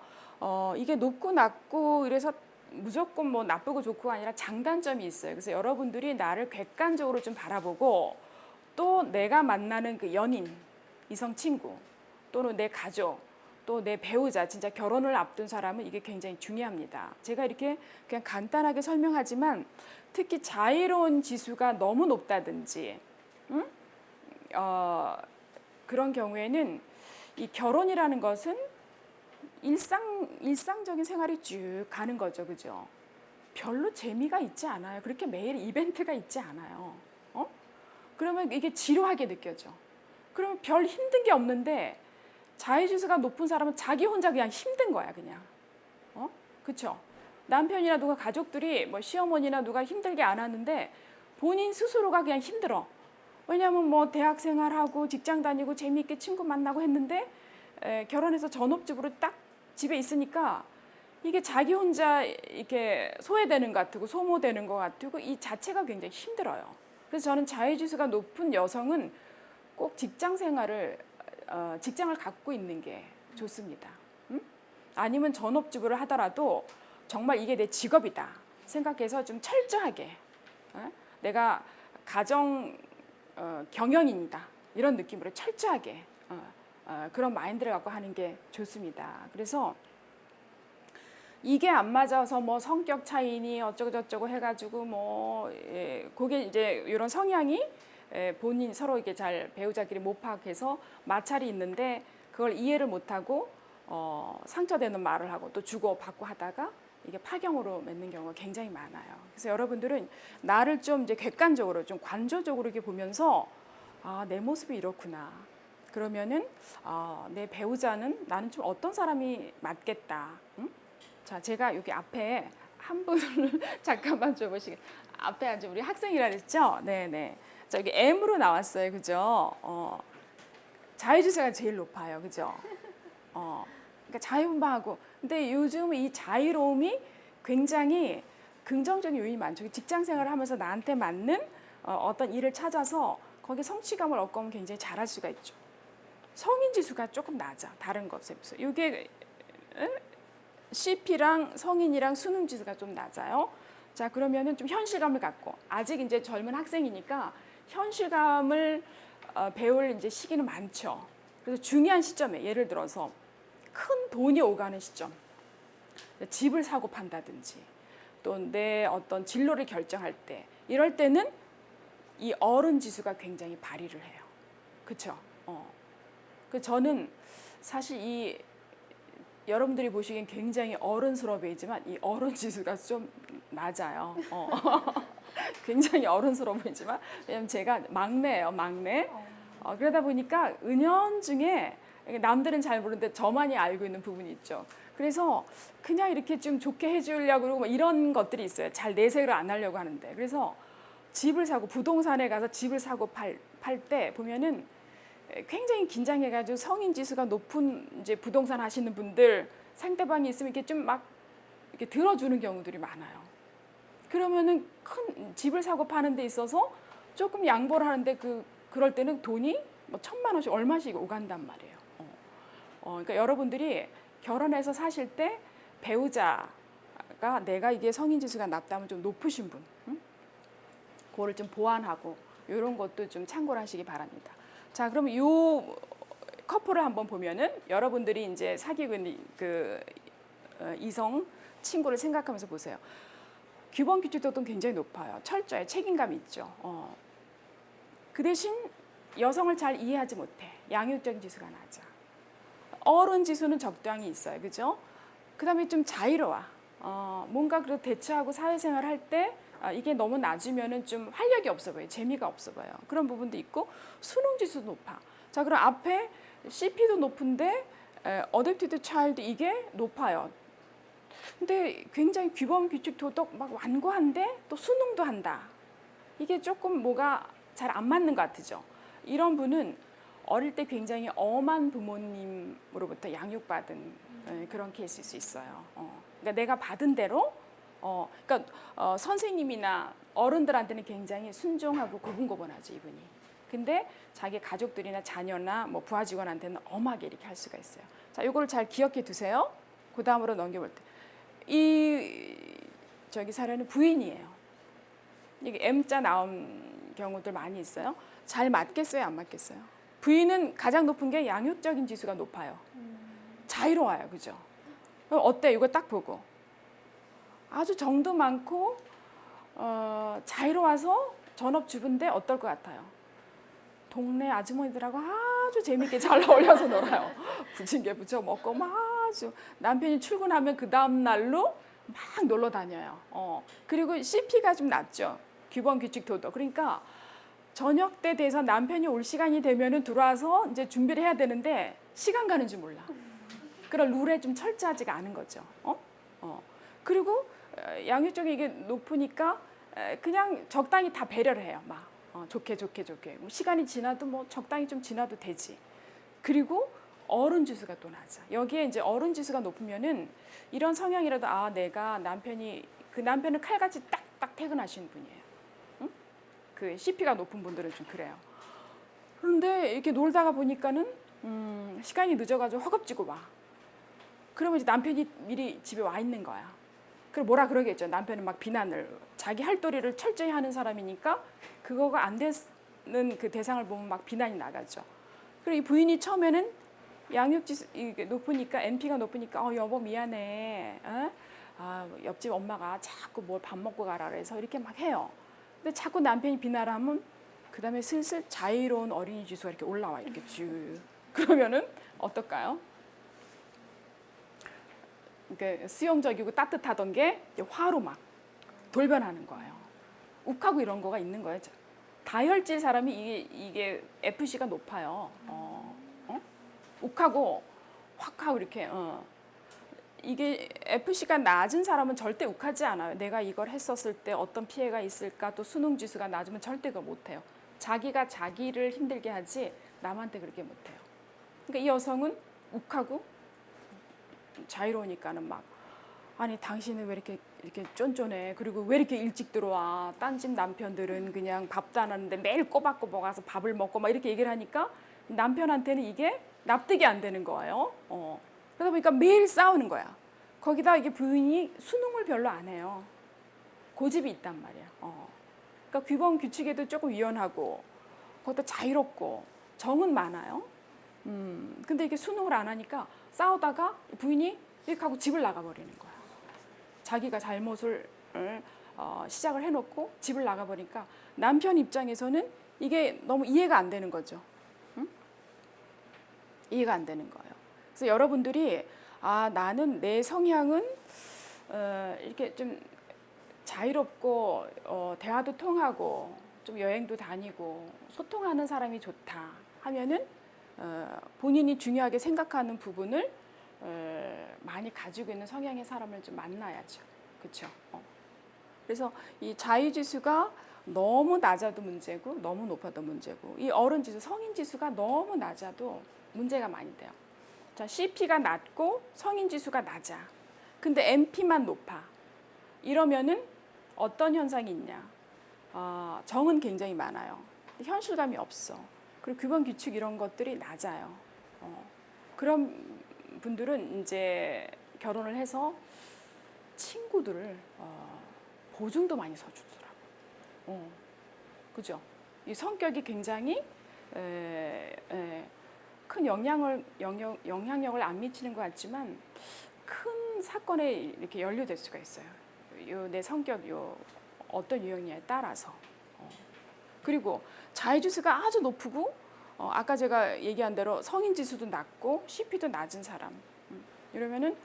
이게 높고 낮고 이래서 무조건 뭐 나쁘고 좋고가 아니라 장단점이 있어요. 그래서 여러분들이 나를 객관적으로 좀 바라보고, 또 내가 만나는 그 연인, 이성 친구, 또는 내 가족, 또 내 배우자, 진짜 결혼을 앞둔 사람은 이게 굉장히 중요합니다. 제가 이렇게 그냥 간단하게 설명하지만 특히 자애로운 지수가 너무 높다든지 그런 경우에는 이 결혼이라는 것은 일상적인 생활이 쭉 가는 거죠, 그죠? 별로 재미가 있지 않아요. 그렇게 매일 이벤트가 있지 않아요. 그러면 이게 지루하게 느껴져. 그러면 별 힘든 게 없는데, 자의지수가 높은 사람은 자기 혼자 그냥 힘든 거야, 그냥. 그렇죠? 남편이나 누가, 가족들이 뭐 시어머니나 누가 힘들게 안 하는데 본인 스스로가 그냥 힘들어. 왜냐하면 뭐 대학 생활하고 직장 다니고 재미있게 친구 만나고 했는데 결혼해서 전업주부로 딱 집에 있으니까 이게 자기 혼자 이렇게 소외되는 것 같고 소모되는 것 같고 이 자체가 굉장히 힘들어요. 그래서 저는 자의지수가 높은 여성은 꼭 직장 생활을 직장을 갖고 있는 게 좋습니다. 아니면 전업주부를 하더라도 정말 이게 내 직업이다 생각해서 좀 철저하게 내가 가정 경영인이다 이런 느낌으로 철저하게 그런 마인드를 갖고 하는 게 좋습니다. 그래서 이게 안 맞아서 뭐 성격 차이니 어쩌고 저쩌고 해가지고 뭐 그게 이제 이런 성향이 본인 서로 이게 잘 배우자끼리 못 파악해서 마찰이 있는데 그걸 이해를 못하고 상처되는 말을 하고 또 주고 받고 하다가 이게 파경으로 맺는 경우가 굉장히 많아요. 그래서 여러분들은 나를 좀 이제 객관적으로 좀 관조적으로 이렇게 보면서 아, 내 모습이 이렇구나. 그러면은 내 배우자는 나는 좀 어떤 사람이 맞겠다. 응? 자, 제가 여기 앞에 한 분을 잠깐만 줘보시게. 앞에 아주 우리 학생이라 그랬죠? 네네. 자, 여기 M으로 나왔어요, 그죠? 자유지수가 제일 높아요, 그죠? 그러니까 자유분방하고. 근데 요즘 이 자유로움이 굉장히 긍정적인 요인이 많죠. 직장 생활을 하면서 나한테 맞는 어떤 일을 찾아서 거기에 성취감을 얻고 하면 굉장히 잘할 수가 있죠. 성인 지수가 조금 낮아. 다른 것에 비해서. 이게 CP랑 성인이랑 수능 지수가 좀 낮아요. 자, 그러면은 좀 현실감을 갖고 아직 이제 젊은 학생이니까 현실감을 배울 이제 시기는 많죠. 그래서 중요한 시점에 예를 들어서 큰 돈이 오가는 시점, 집을 사고 판다든지 또 내 어떤 진로를 결정할 때 이럴 때는 이 어른 지수가 굉장히 발휘를 해요. 그렇죠? 그 저는 사실 이 여러분들이 보시기엔 굉장히 어른스러워 보이지만 이 어른 지수가 좀 낮아요. 굉장히 어른스러워 보이지만 왜냐면 제가 막내예요, 막내. 그러다 보니까 은연중에 남들은 잘 모르는데 저만이 알고 있는 부분이 있죠. 그래서 그냥 이렇게 좀 좋게 해주려고 그러고 이런 것들이 있어요. 잘 내색을 안 하려고 하는데. 그래서 집을 사고 부동산에 가서 집을 사고 팔 때 보면은 굉장히 긴장해가지고 성인 지수가 높은 이제 부동산 하시는 분들 상대방이 있으면 이렇게 좀 막 이렇게 들어주는 경우들이 많아요. 그러면은 큰 집을 사고 파는 데 있어서 조금 양보를 하는데 그럴 때는 돈이 뭐 1,000만 원씩 얼마씩 오간단 말이에요. 그러니까 여러분들이 결혼해서 사실 때 배우자가 내가 이게 성인 지수가 낮다면 좀 높으신 분, 그거를 좀 보완하고 이런 것도 좀 참고를 하시기 바랍니다. 자, 그러면 요 커플을 한번 보면은 여러분들이 이제 사귀고 있는 이성 친구를 생각하면서 보세요. 규범 규칙도도 굉장히 높아요. 철저해, 책임감이 있죠. 그 대신 여성을 잘 이해하지 못해. 양육적인 지수가 낮아. 어른 지수는 적당히 있어요, 그죠? 그다음에 좀 자유로워. 뭔가 그래도 대처하고 사회생활 할 때 이게 너무 낮으면은 좀 활력이 없어 보여요. 재미가 없어 보여요. 그런 부분도 있고 수능 지수도 높아. 자, 그럼 앞에 CP도 높은데 어댑티드 차일드 이게 높아요. 근데 굉장히 규범 규칙 도덕 막 완고한데 또 수능도 한다. 이게 조금 뭐가 잘 안 맞는 것 같으죠. 이런 분은 어릴 때 굉장히 엄한 부모님으로부터 양육받은 그런 케이스일 수 있어요. 그러니까 내가 받은 대로 그러니까 선생님이나 어른들한테는 굉장히 순종하고 고분고분하죠, 이분이. 근데 자기 가족들이나 자녀나 뭐 부하 직원한테는 엄하게 이렇게 할 수가 있어요. 자, 이거를 잘 기억해 두세요. 그 다음으로 넘겨볼 때. 저기 사례는 부인이에요. 이게 M자 나온 경우들 많이 있어요. 잘 맞겠어요, 안 맞겠어요? 부인은 가장 높은 게 양육적인 지수가 높아요. 자유로워요, 그죠? 어때? 이거 딱 보고 아주 정도 많고 자유로워서 전업주부인데 어떨 것 같아요? 동네 아주머니들하고 아주 재밌게 잘 어울려서 놀아요. 부침개 부쳐 먹고 막 아주 남편이 출근하면 그 다음 날로 막 놀러 다녀요. 그리고 CP가 좀 낮죠. 규범 규칙 도덕. 그러니까 저녁 때 돼서 남편이 올 시간이 되면은 들어와서 이제 준비를 해야 되는데 시간 가는 줄 몰라. 그런 룰에 좀 철저하지가 않은 거죠. 그리고 양육적인 이게 높으니까 그냥 적당히 다 배려를 해요. 막 좋게. 뭐 시간이 지나도 뭐 적당히 좀 지나도 되지. 그리고 어른 지수가 또 낮아. 여기에 이제 어른 지수가 높으면은 이런 성향이라도 내가 그 남편은 칼같이 딱딱 퇴근하시는 분이에요. 그 CP가 높은 분들은 좀 그래요. 그런데 이렇게 놀다가 보니까는 시간이 늦어가지고 허겁지겁 와. 그러면 이제 남편이 미리 집에 와 있는 거야. 그럼 뭐라 그러겠죠. 남편은 막 비난을 자기 할 도리를 철저히 하는 사람이니까 그거가 안 되는 그 대상을 보면 막 비난이 나가죠. 그리고 이 부인이 처음에는 양육지수 높으니까 NP가 높으니까 여보 미안해. 옆집 엄마가 자꾸 뭘 밥 먹고 가라 그래서 이렇게 막 해요. 근데 자꾸 남편이 비난을 하면 그 다음에 슬슬 자유로운 어린이 지수가 이렇게 올라와 이렇게 쭉. 그러면은 어떨까요? 그러니까 수용적이고 따뜻하던 게 화로 막 돌변하는 거예요. 욱하고 이런 거가 있는 거예요. 다혈질 사람이 이게 FC가 높아요. 욱하고 확 하고 이렇게 이게 FC가 낮은 사람은 절대 욱하지 않아요. 내가 이걸 했었을 때 어떤 피해가 있을까, 또 수능 지수가 낮으면 절대 그거 못해요. 자기가 자기를 힘들게 하지 남한테 그렇게 못해요. 그러니까 이 여성은 욱하고 자유로우니까는 막 아니 당신은 왜 이렇게 쫀쫀해? 그리고 왜 이렇게 일찍 들어와? 딴 집 남편들은 그냥 밥도 안 하는데 매일 꼬박꼬박 와서 밥을 먹고 막 이렇게 얘기를 하니까 남편한테는 이게 납득이 안 되는 거예요. 그러다 보니까 매일 싸우는 거야. 거기다 이게 부인이 수능을 별로 안 해요. 고집이 있단 말이야. 그러니까 규범 규칙에도 조금 유연하고 그것도 자유롭고 정은 많아요. 근데 이게 수능을 안 하니까 싸우다가 부인이 이렇게 하고 집을 나가버리는 거야. 자기가 잘못을 시작을 해놓고 집을 나가버리니까 남편 입장에서는 이게 너무 이해가 안 되는 거죠. 이해가 안 되는 거예요. 그래서 여러분들이 나는 내 성향은 이렇게 좀 자유롭고 대화도 통하고 좀 여행도 다니고 소통하는 사람이 좋다 하면은 본인이 중요하게 생각하는 부분을 많이 가지고 있는 성향의 사람을 좀 만나야죠. 그렇죠? 그래서 이 자유지수가 너무 낮아도 문제고 너무 높아도 문제고 이 어른지수, 성인지수가 너무 낮아도 문제가 많이 돼요. 자, CP가 낮고 성인지수가 낮아. 근데 MP만 높아. 이러면은 어떤 현상이 있냐? 정은 굉장히 많아요. 현실감이 없어. 그리고 규범 규칙 이런 것들이 낮아요. 그런 분들은 이제 결혼을 해서 친구들을 보증도 많이 서주더라고. 그죠? 이 성격이 굉장히 큰 영향력을 안 미치는 것 같지만 큰 사건에 이렇게 연루될 수가 있어요. 내 성격 어떤 유형이냐에 따라서. 그리고 자유지수가 아주 높고 아까 제가 얘기한 대로 성인지수도 낮고 CP도 낮은 사람 이러면은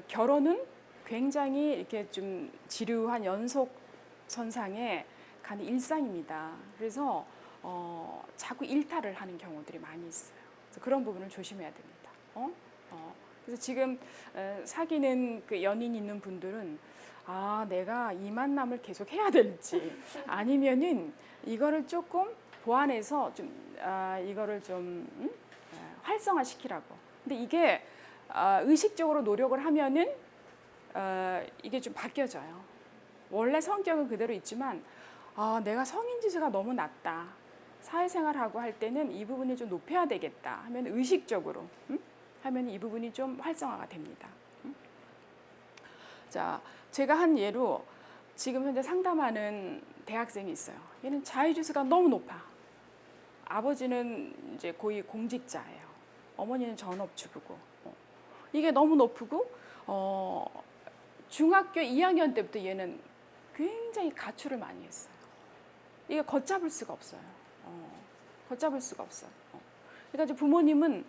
결혼은 굉장히 이렇게 좀 지루한 연속선상에 가는 일상입니다. 그래서 자꾸 일탈을 하는 경우들이 많이 있어요. 그래서 그런 부분을 조심해야 됩니다. 그래서 지금 사귀는 그 연인 있는 분들은 내가 이 만남을 계속 해야 될지 아니면은 이거를 조금 보완해서 좀 이거를 좀 활성화시키라고. 근데 이게 의식적으로 노력을 하면은 이게 좀 바뀌어져요. 원래 성격은 그대로 있지만 내가 성인지수가 너무 낮다. 사회생활하고 할 때는 이 부분을 좀 높여야 되겠다 하면 의식적으로 하면 이 부분이 좀 활성화가 됩니다. 자, 제가 한 예로 지금 현재 상담하는 대학생이 있어요. 얘는 자유지수가 너무 높아. 아버지는 이제 고위 공직자예요. 어머니는 전업주부고. 이게 너무 높고 중학교 2학년 때부터 얘는 굉장히 가출을 많이 했어요. 이게 걷잡을 수가 없어요. 걷잡을 수가 없어요. 그러니까 이제 부모님은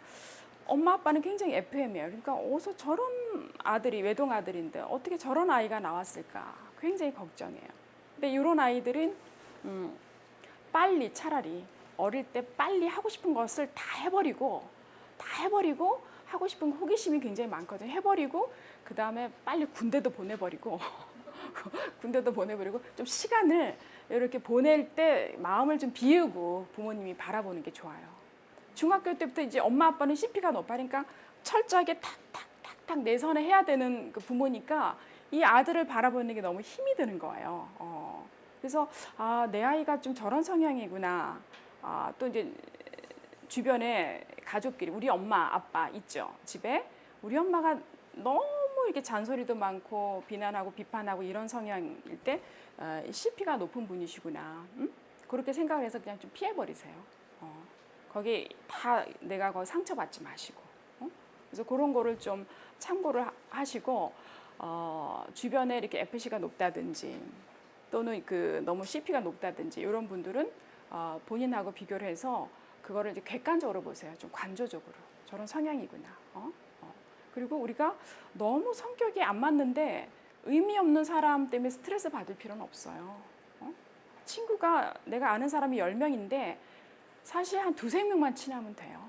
엄마 아빠는 굉장히 FM이에요. 그러니까 어디서 저런 아들이 외동 아들인데 어떻게 저런 아이가 나왔을까 굉장히 걱정해요. 근데 이런 아이들은 빨리 차라리 어릴 때 빨리 하고 싶은 것을 다 해버리고 하고 싶은 호기심이 굉장히 많거든요. 해버리고 그 다음에 빨리 군대도 보내버리고 좀 시간을 이렇게 보낼 때 마음을 좀 비우고 부모님이 바라보는 게 좋아요. 중학교 때부터 이제 엄마 아빠는 CP가 높아니까 철저하게 탁탁탁탁 내선을 해야 되는 그 부모니까 이 아들을 바라보는 게 너무 힘이 드는 거예요. 그래서 내 아이가 좀 저런 성향이구나. 또 이제 주변에 가족끼리 우리 엄마 아빠 있죠. 집에 우리 엄마가 너무 이렇게 잔소리도 많고 비난하고 비판하고 이런 성향일 때 CP가 높은 분이시구나. 그렇게 생각을 해서 그냥 좀 피해버리세요. 거기 다 내가 거기 상처받지 마시고. 그래서 그런 거를 좀 참고를 하시고 주변에 이렇게 FC가 높다든지 또는 그 너무 CP가 높다든지 이런 분들은 본인하고 비교를 해서 그거를 이제 객관적으로 보세요. 좀 관조적으로 저런 성향이구나. 그리고 우리가 너무 성격이 안 맞는데 의미 없는 사람 때문에 스트레스 받을 필요는 없어요. 친구가 내가 아는 사람이 10명인데 사실 한 2~3명만 친하면 돼요.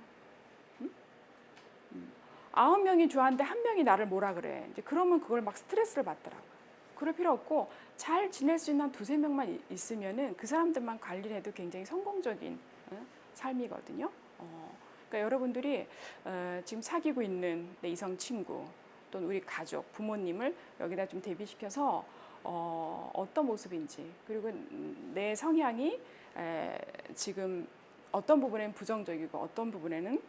9명이 좋아하는데 1명이 나를 뭐라 그래. 이제 그러면 그걸 막 스트레스를 받더라고요. 그럴 필요 없고 잘 지낼 수 있는 한 2~3명만 있으면은 그 사람들만 관리를 해도 굉장히 성공적인 삶이거든요. 그러니까 여러분들이 지금 사귀고 있는 내 이성 친구 또는 우리 가족, 부모님을 여기다 좀 대비시켜서 어떤 모습인지 그리고 내 성향이 지금 어떤 부분에는 부정적이고 어떤 부분에는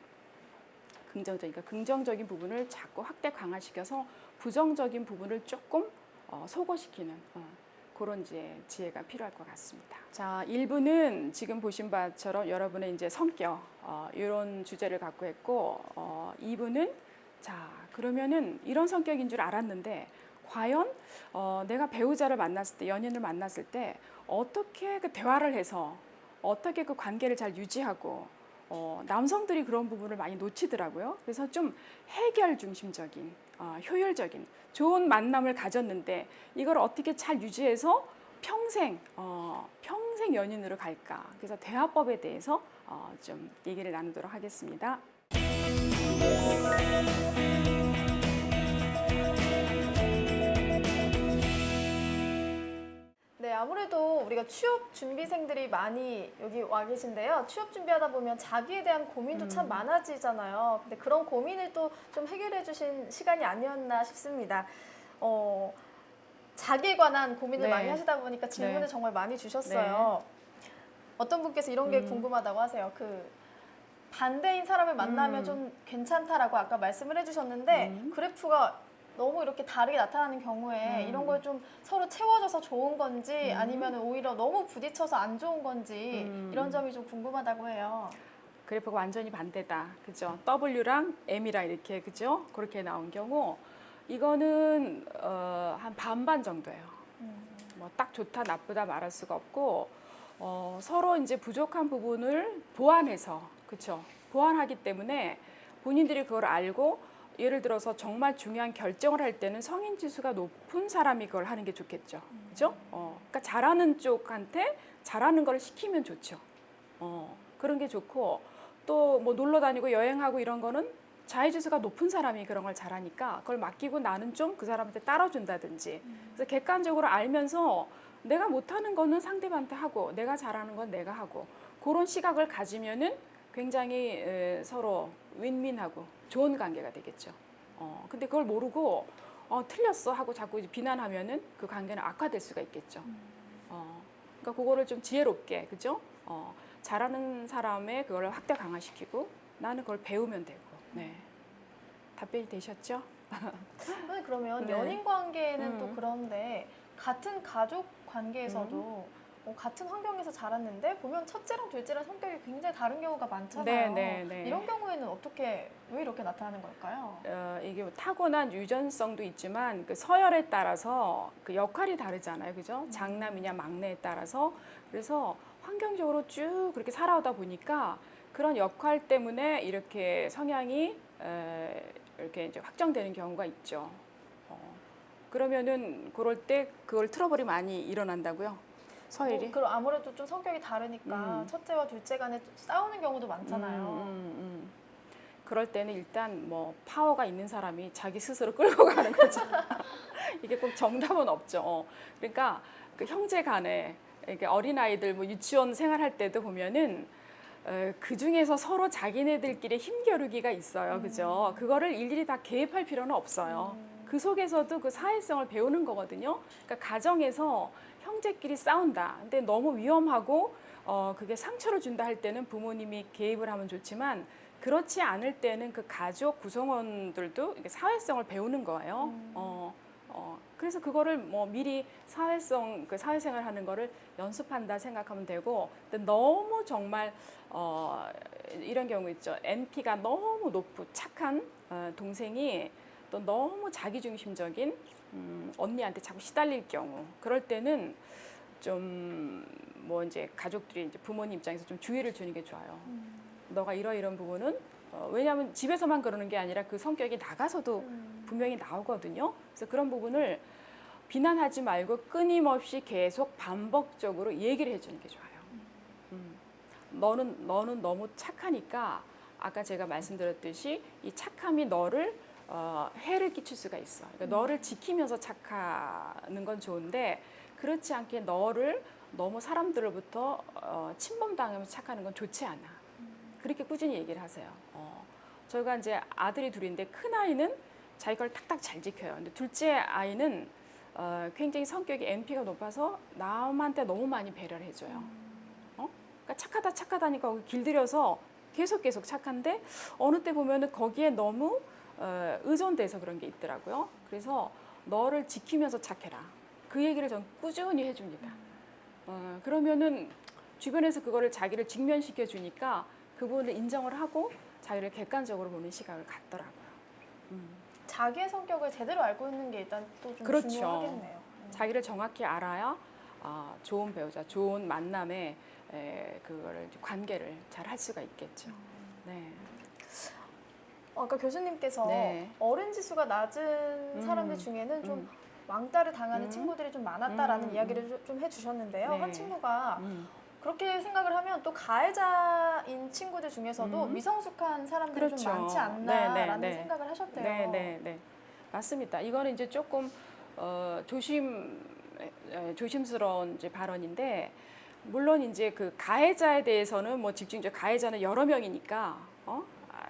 긍정적이니까 긍정적인 부분을 자꾸 확대 강화시켜서 부정적인 부분을 조금 소거시키는 그런 이제 지혜가 필요할 것 같습니다. 자, 1부는 지금 보신 바처럼 여러분의 이제 성격 이런 주제를 갖고 했고 2부는 자, 그러면은 이런 성격인 줄 알았는데 과연 내가 배우자를 만났을 때 연인을 만났을 때 어떻게 그 대화를 해서 어떻게 그 관계를 잘 유지하고 남성들이 그런 부분을 많이 놓치더라고요. 그래서 좀 해결 중심적인 효율적인 좋은 만남을 가졌는데 이걸 어떻게 잘 유지해서 평생 연인으로 갈까. 그래서 대화법에 대해서 좀 얘기를 나누도록 하겠습니다. 네, 아무래도 우리가 취업 준비생들이 많이 여기 와 계신데요. 취업 준비하다 보면 자기에 대한 고민도 참 많아지잖아요. 근데 그런 고민을 또 좀 해결해 주신 시간이 아니었나 싶습니다. 자기에 관한 고민을 네. 많이 하시다 보니까 질문을 네. 정말 많이 주셨어요. 어떤 분께서 이런 게 궁금하다고 하세요. 그 반대인 사람을 만나면 좀 괜찮다라고 아까 말씀을 해주셨는데 그래프가 너무 이렇게 다르게 나타나는 경우에 이런 걸 좀 서로 채워져서 좋은 건지 아니면 오히려 너무 부딪혀서 안 좋은 건지 이런 점이 좀 궁금하다고 해요. 그래프가 완전히 반대다. 그죠? W랑 M이랑 이렇게 그죠? 그렇게 나온 경우 이거는 한 반반 정도예요. 뭐 딱 좋다 나쁘다 말할 수가 없고 서로 이제 부족한 부분을 보완해서 그렇죠. 보완하기 때문에 본인들이 그걸 알고 예를 들어서 정말 중요한 결정을 할 때는 성인 지수가 높은 사람이 그걸 하는 게 좋겠죠. 그죠? 그러니까 잘하는 쪽한테 잘하는 걸 시키면 좋죠. 그런 게 좋고 또 뭐 놀러 다니고 여행하고 이런 거는 자의지수가 높은 사람이 그런 걸 잘하니까 그걸 맡기고 나는 좀 그 사람한테 따라준다든지 그래서 객관적으로 알면서 내가 못하는 거는 상대방한테 하고 내가 잘하는 건 내가 하고 그런 시각을 가지면은 굉장히 서로 윈윈하고 좋은 관계가 되겠죠. 근데 그걸 모르고 틀렸어 하고 자꾸 이제 비난하면은 그 관계는 악화될 수가 있겠죠. 그러니까 그거를 좀 지혜롭게 그죠? 잘하는 사람의 그걸 확대 강화시키고 나는 그걸 배우면 되고. 네. 답변이 되셨죠? 선생님, 그러면 네. 연인 관계는 또 그런데 같은 가족 관계에서도 같은 환경에서 자랐는데 보면 첫째랑 둘째랑 성격이 굉장히 다른 경우가 많잖아요. 네. 이런 경우에는 왜 이렇게 나타나는 걸까요? 이게 뭐 타고난 유전성도 있지만 그 서열에 따라서 그 역할이 다르잖아요. 그죠? 장남이냐 막내에 따라서. 그래서 환경적으로 쭉 그렇게 살아오다 보니까 그런 역할 때문에 이렇게 성향이 이렇게 이제 확정되는 경우가 있죠. 그러면은 그럴 때 그걸 트러블이 많이 일어난다고요? 서열이? 그럼 아무래도 좀 성격이 다르니까 첫째와 둘째 간에 싸우는 경우도 많잖아요. 그럴 때는 일단 뭐 파워가 있는 사람이 자기 스스로 끌고 가는 거죠. 이게 꼭 정답은 없죠. 그러니까 그 형제 간에 이렇게 어린아이들 뭐 유치원 생활할 때도 보면은 그 중에서 서로 자기네들끼리 힘겨루기가 있어요. 그죠? 그거를 일일이 다 개입할 필요는 없어요. 그 속에서도 그 사회성을 배우는 거거든요. 그러니까 가정에서 형제끼리 싸운다. 근데 너무 위험하고 그게 상처를 준다 할 때는 부모님이 개입을 하면 좋지만 그렇지 않을 때는 그 가족 구성원들도 사회성을 배우는 거예요. 그래서 그거를 뭐 미리 그 사회생활 하는 거를 연습한다 생각하면 되고, 근데 너무 정말 이런 경우 있죠. NP가 너무 높고 착한 동생이 또 너무 자기중심적인 언니한테 자꾸 시달릴 경우, 그럴 때는 좀 뭐 이제 가족들이 이제 부모님 입장에서 좀 주의를 주는 게 좋아요. 너가 이런 부분은 왜냐하면 집에서만 그러는 게 아니라 그 성격이 나가서도 분명히 나오거든요. 그래서 그런 부분을 비난하지 말고 끊임없이 계속 반복적으로 얘기를 해주는 게 좋아요. 너는 너무 착하니까 아까 제가 말씀드렸듯이 이 착함이 너를 해를 끼칠 수가 있어. 그러니까 너를 지키면서 착하는 건 좋은데 그렇지 않게 너를 너무 사람들로부터 침범당하면서 착하는 건 좋지 않아. 그렇게 꾸준히 얘기를 하세요. 저희가 이제 아들이 둘인데 큰 아이는 자기 걸 탁탁 잘 지켜요. 근데 둘째 아이는 굉장히 성격이 NP가 높아서 남한테 너무 많이 배려를 해줘요. 그러니까 착하다니까 거기 길들여서 계속 착한데 어느 때 보면은 거기에 너무 의존돼서 그런 게 있더라고요. 그래서 너를 지키면서 착해라. 그 얘기를 전 꾸준히 해줍니다. 그러면은 주변에서 그거를 자기를 직면시켜 주니까 그 부분을 인정을 하고 자기를 객관적으로 보는 시각을 갖더라고요. 자기의 성격을 제대로 알고 있는 게 일단 또 좀 그렇죠. 중요하겠네요. 자기를 정확히 알아야 좋은 배우자, 좋은 만남의 그거를 관계를 잘 할 수가 있겠죠. 네. 아까 교수님께서 네. 어른 지수가 낮은 사람들 중에는 좀 왕따를 당하는 친구들이 좀 많았다라는 이야기를 좀 해주셨는데요. 네. 한 친구가 그렇게 생각을 하면 또 가해자인 친구들 중에서도 미성숙한 사람들이 그렇죠. 좀 많지 않나라는 네. 생각을 하셨대요. 네. 맞습니다. 이거는 이제 조금 조심스러운 이제 발언인데, 물론 이제 그 가해자에 대해서는 뭐 집중적 가해자는 여러 명이니까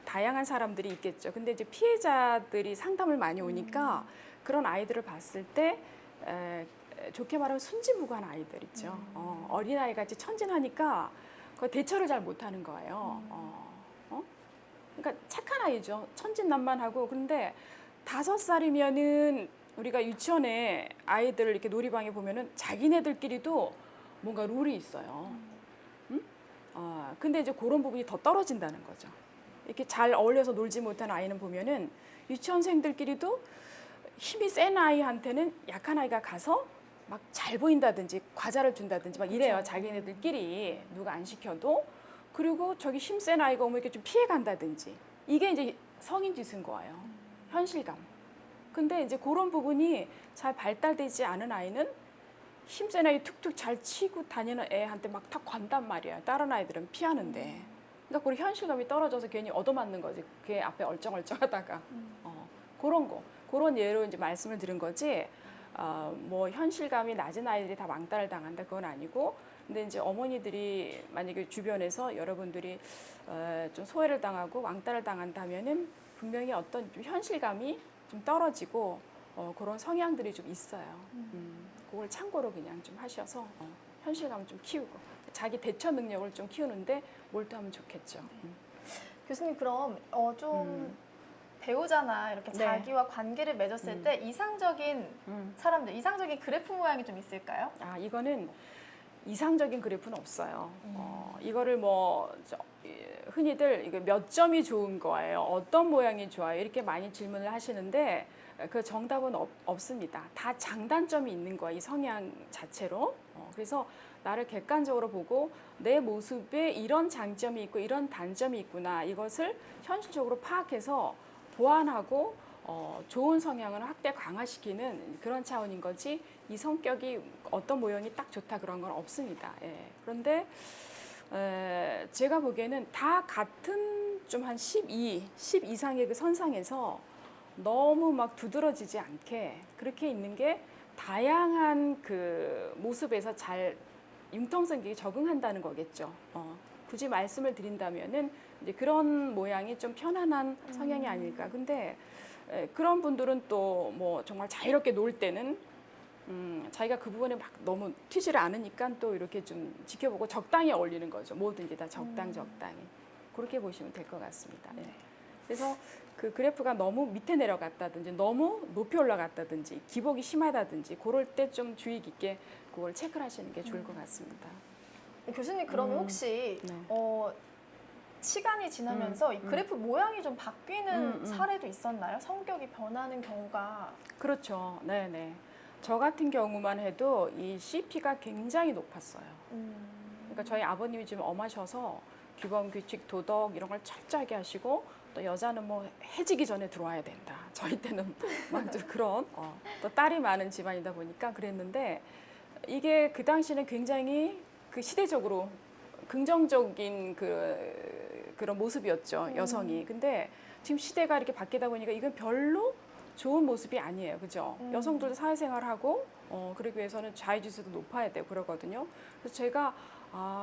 다양한 사람들이 있겠죠. 근데 이제 피해자들이 상담을 많이 오니까 그런 아이들을 봤을 때 좋게 말하면 순진무구한 아이들 있죠. 어린아이 같이 천진하니까 그 대처를 잘 못하는 거예요. 그러니까 착한 아이죠. 천진난만하고. 그런데 5살이면은 우리가 유치원에 아이들을 이렇게 놀이방에 보면은 자기네들끼리도 뭔가 룰이 있어요. 근데 이제 그런 부분이 더 떨어진다는 거죠. 이렇게 잘 어울려서 놀지 못하는 아이는 보면은 유치원생들끼리도 힘이 센 아이한테는 약한 아이가 가서 막 잘 보인다든지 과자를 준다든지 막 이래요. 그렇죠. 자기네들끼리 누가 안 시켜도. 그리고 저기 힘센 아이가 오면 이렇게 좀 피해 간다든지. 이게 이제 성인 짓인 거예요. 현실감. 근데 이제 그런 부분이 잘 발달되지 않은 아이는 힘센 아이 툭툭 잘 치고 다니는 애한테 막 탁 관단 말이에요. 다른 아이들은 피하는데. 그러니까 그 현실감이 떨어져서 괜히 얻어맞는 거지. 걔 앞에 얼쩡얼쩡하다가. 그런 예로 이제 말씀을 드린 거지. 뭐 현실감이 낮은 아이들이 다 왕따를 당한다 그건 아니고, 근데 이제 어머니들이 만약에 주변에서 여러분들이 좀 소외를 당하고 왕따를 당한다면은 분명히 어떤 좀 현실감이 좀 떨어지고 그런 성향들이 좀 있어요. 그걸 참고로 그냥 좀 하셔서 현실감을 좀 키우고 자기 대처 능력을 좀 키우는데 몰두하면 좋겠죠. 교수님 그럼 좀 배우자나 이렇게 네. 자기와 관계를 맺었을 때 이상적인 사람들, 이상적인 그래프 모양이 좀 있을까요? 이거는 이상적인 그래프는 없어요. 이거를 뭐 흔히들 이게 몇 점이 좋은 거예요. 어떤 모양이 좋아요. 이렇게 많이 질문을 하시는데 그 정답은 없습니다. 다 장단점이 있는 거예요. 이 성향 자체로. 그래서 나를 객관적으로 보고 내 모습에 이런 장점이 있고 이런 단점이 있구나. 이것을 현실적으로 파악해서 보완하고 좋은 성향을 확대 강화시키는 그런 차원인 거지 이 성격이 어떤 모형이 딱 좋다 그런 건 없습니다. 그런데 제가 보기에는 다 같은 좀 한 10 이상의 그 선상에서 너무 막 두드러지지 않게 그렇게 있는 게 다양한 그 모습에서 잘 융통성있게 적응한다는 거겠죠. 굳이 말씀을 드린다면은 이제 그런 모양이 좀 편안한 성향이 아닐까. 근데 그런 분들은 또 뭐 정말 자유롭게 놀 때는 자기가 그 부분에 막 너무 튀지를 않으니까 또 이렇게 좀 지켜보고 적당히 어울리는 거죠. 뭐든지 다 적당히. 그렇게 보시면 될 것 같습니다. 그래서 그 그래프가 너무 밑에 내려갔다든지 너무 높이 올라갔다든지 기복이 심하다든지 그럴 때 좀 주의 깊게 그걸 체크를 하시는 게 좋을 것 같습니다. 교수님 그러면 혹시 네. 시간이 지나면서 이 그래프 모양이 좀 바뀌는 사례도 있었나요? 성격이 변하는 경우가. 그렇죠. 네네. 저 같은 경우만 해도 이 CP가 굉장히 높았어요. 그러니까 저희 아버님이 좀 엄하셔서 규범, 규칙, 도덕 이런 걸 철저하게 하시고 또 여자는 뭐 해지기 전에 들어와야 된다. 저희 때는 막 좀 그런 또 딸이 많은 집안이다 보니까 그랬는데 이게 그 당시는 굉장히 그 시대적으로 긍정적인 그 그런 모습이었죠, 여성이. 근데 지금 시대가 이렇게 바뀌다 보니까 이건 별로 좋은 모습이 아니에요. 그죠? 여성들도 사회생활하고 그러기 위해서는 자유지수도 높아야 되고 그러거든요. 그래서 제가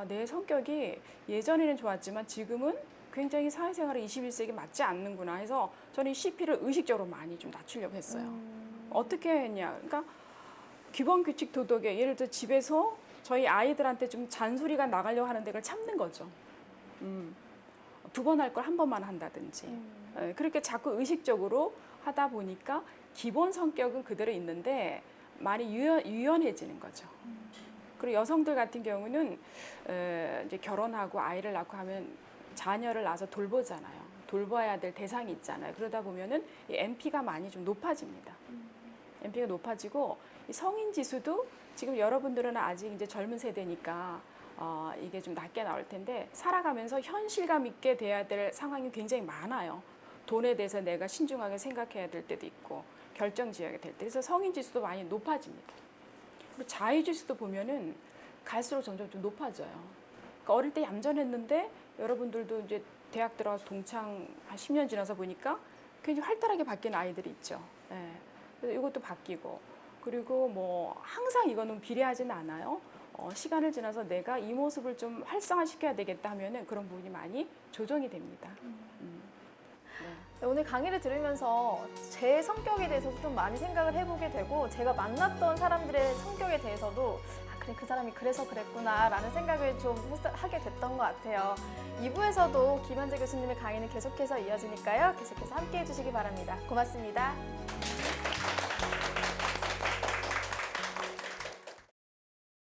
내 성격이 예전에는 좋았지만 지금은 굉장히 사회생활에 21세기 맞지 않는구나 해서 저는 이 CP를 의식적으로 많이 좀 낮추려고 했어요. 어떻게 했냐? 그러니까 기본 규칙 도덕에 예를 들어 집에서 저희 아이들한테 좀 잔소리가 나가려고 하는데 그걸 참는 거죠. 2번 할 걸 1번만 한다든지. 그렇게 자꾸 의식적으로 하다 보니까 기본 성격은 그대로 있는데 많이 유연해지는 거죠. 그리고 여성들 같은 경우는 이제 결혼하고 아이를 낳고 하면 자녀를 낳아서 돌보잖아요. 돌봐야 될 대상이 있잖아요. 그러다 보면은 이 MP가 많이 좀 높아집니다. MP가 높아지고 이 성인 지수도 지금 여러분들은 아직 이제 젊은 세대니까 이게 좀 낮게 나올 텐데 살아가면서 현실감 있게 돼야 될 상황이 굉장히 많아요. 돈에 대해서 내가 신중하게 생각해야 될 때도 있고 결정 지어야 될 때. 그래서 성인 지수도 많이 높아집니다. 그리고 자유 지수도 보면은 갈수록 점점 좀 높아져요. 그러니까 어릴 때 얌전했는데 여러분들도 이제 대학 들어가서 동창 한 10년 지나서 보니까 굉장히 활달하게 바뀐 아이들이 있죠. 예. 그래서 이것도 바뀌고 그리고 뭐 항상 이거는 비례하지는 않아요. 시간을 지나서 내가 이 모습을 좀 활성화시켜야 되겠다 하면은 그런 부분이 많이 조정이 됩니다. 네, 오늘 강의를 들으면서 제 성격에 대해서도 좀 많이 생각을 해보게 되고 제가 만났던 사람들의 성격에 대해서도 그래 그 사람이 그래서 그랬구나 라는 생각을 좀 하게 됐던 것 같아요. 2부에서도 김현재 교수님의 강의는 계속해서 이어지니까요. 계속해서 함께해 주시기 바랍니다. 고맙습니다.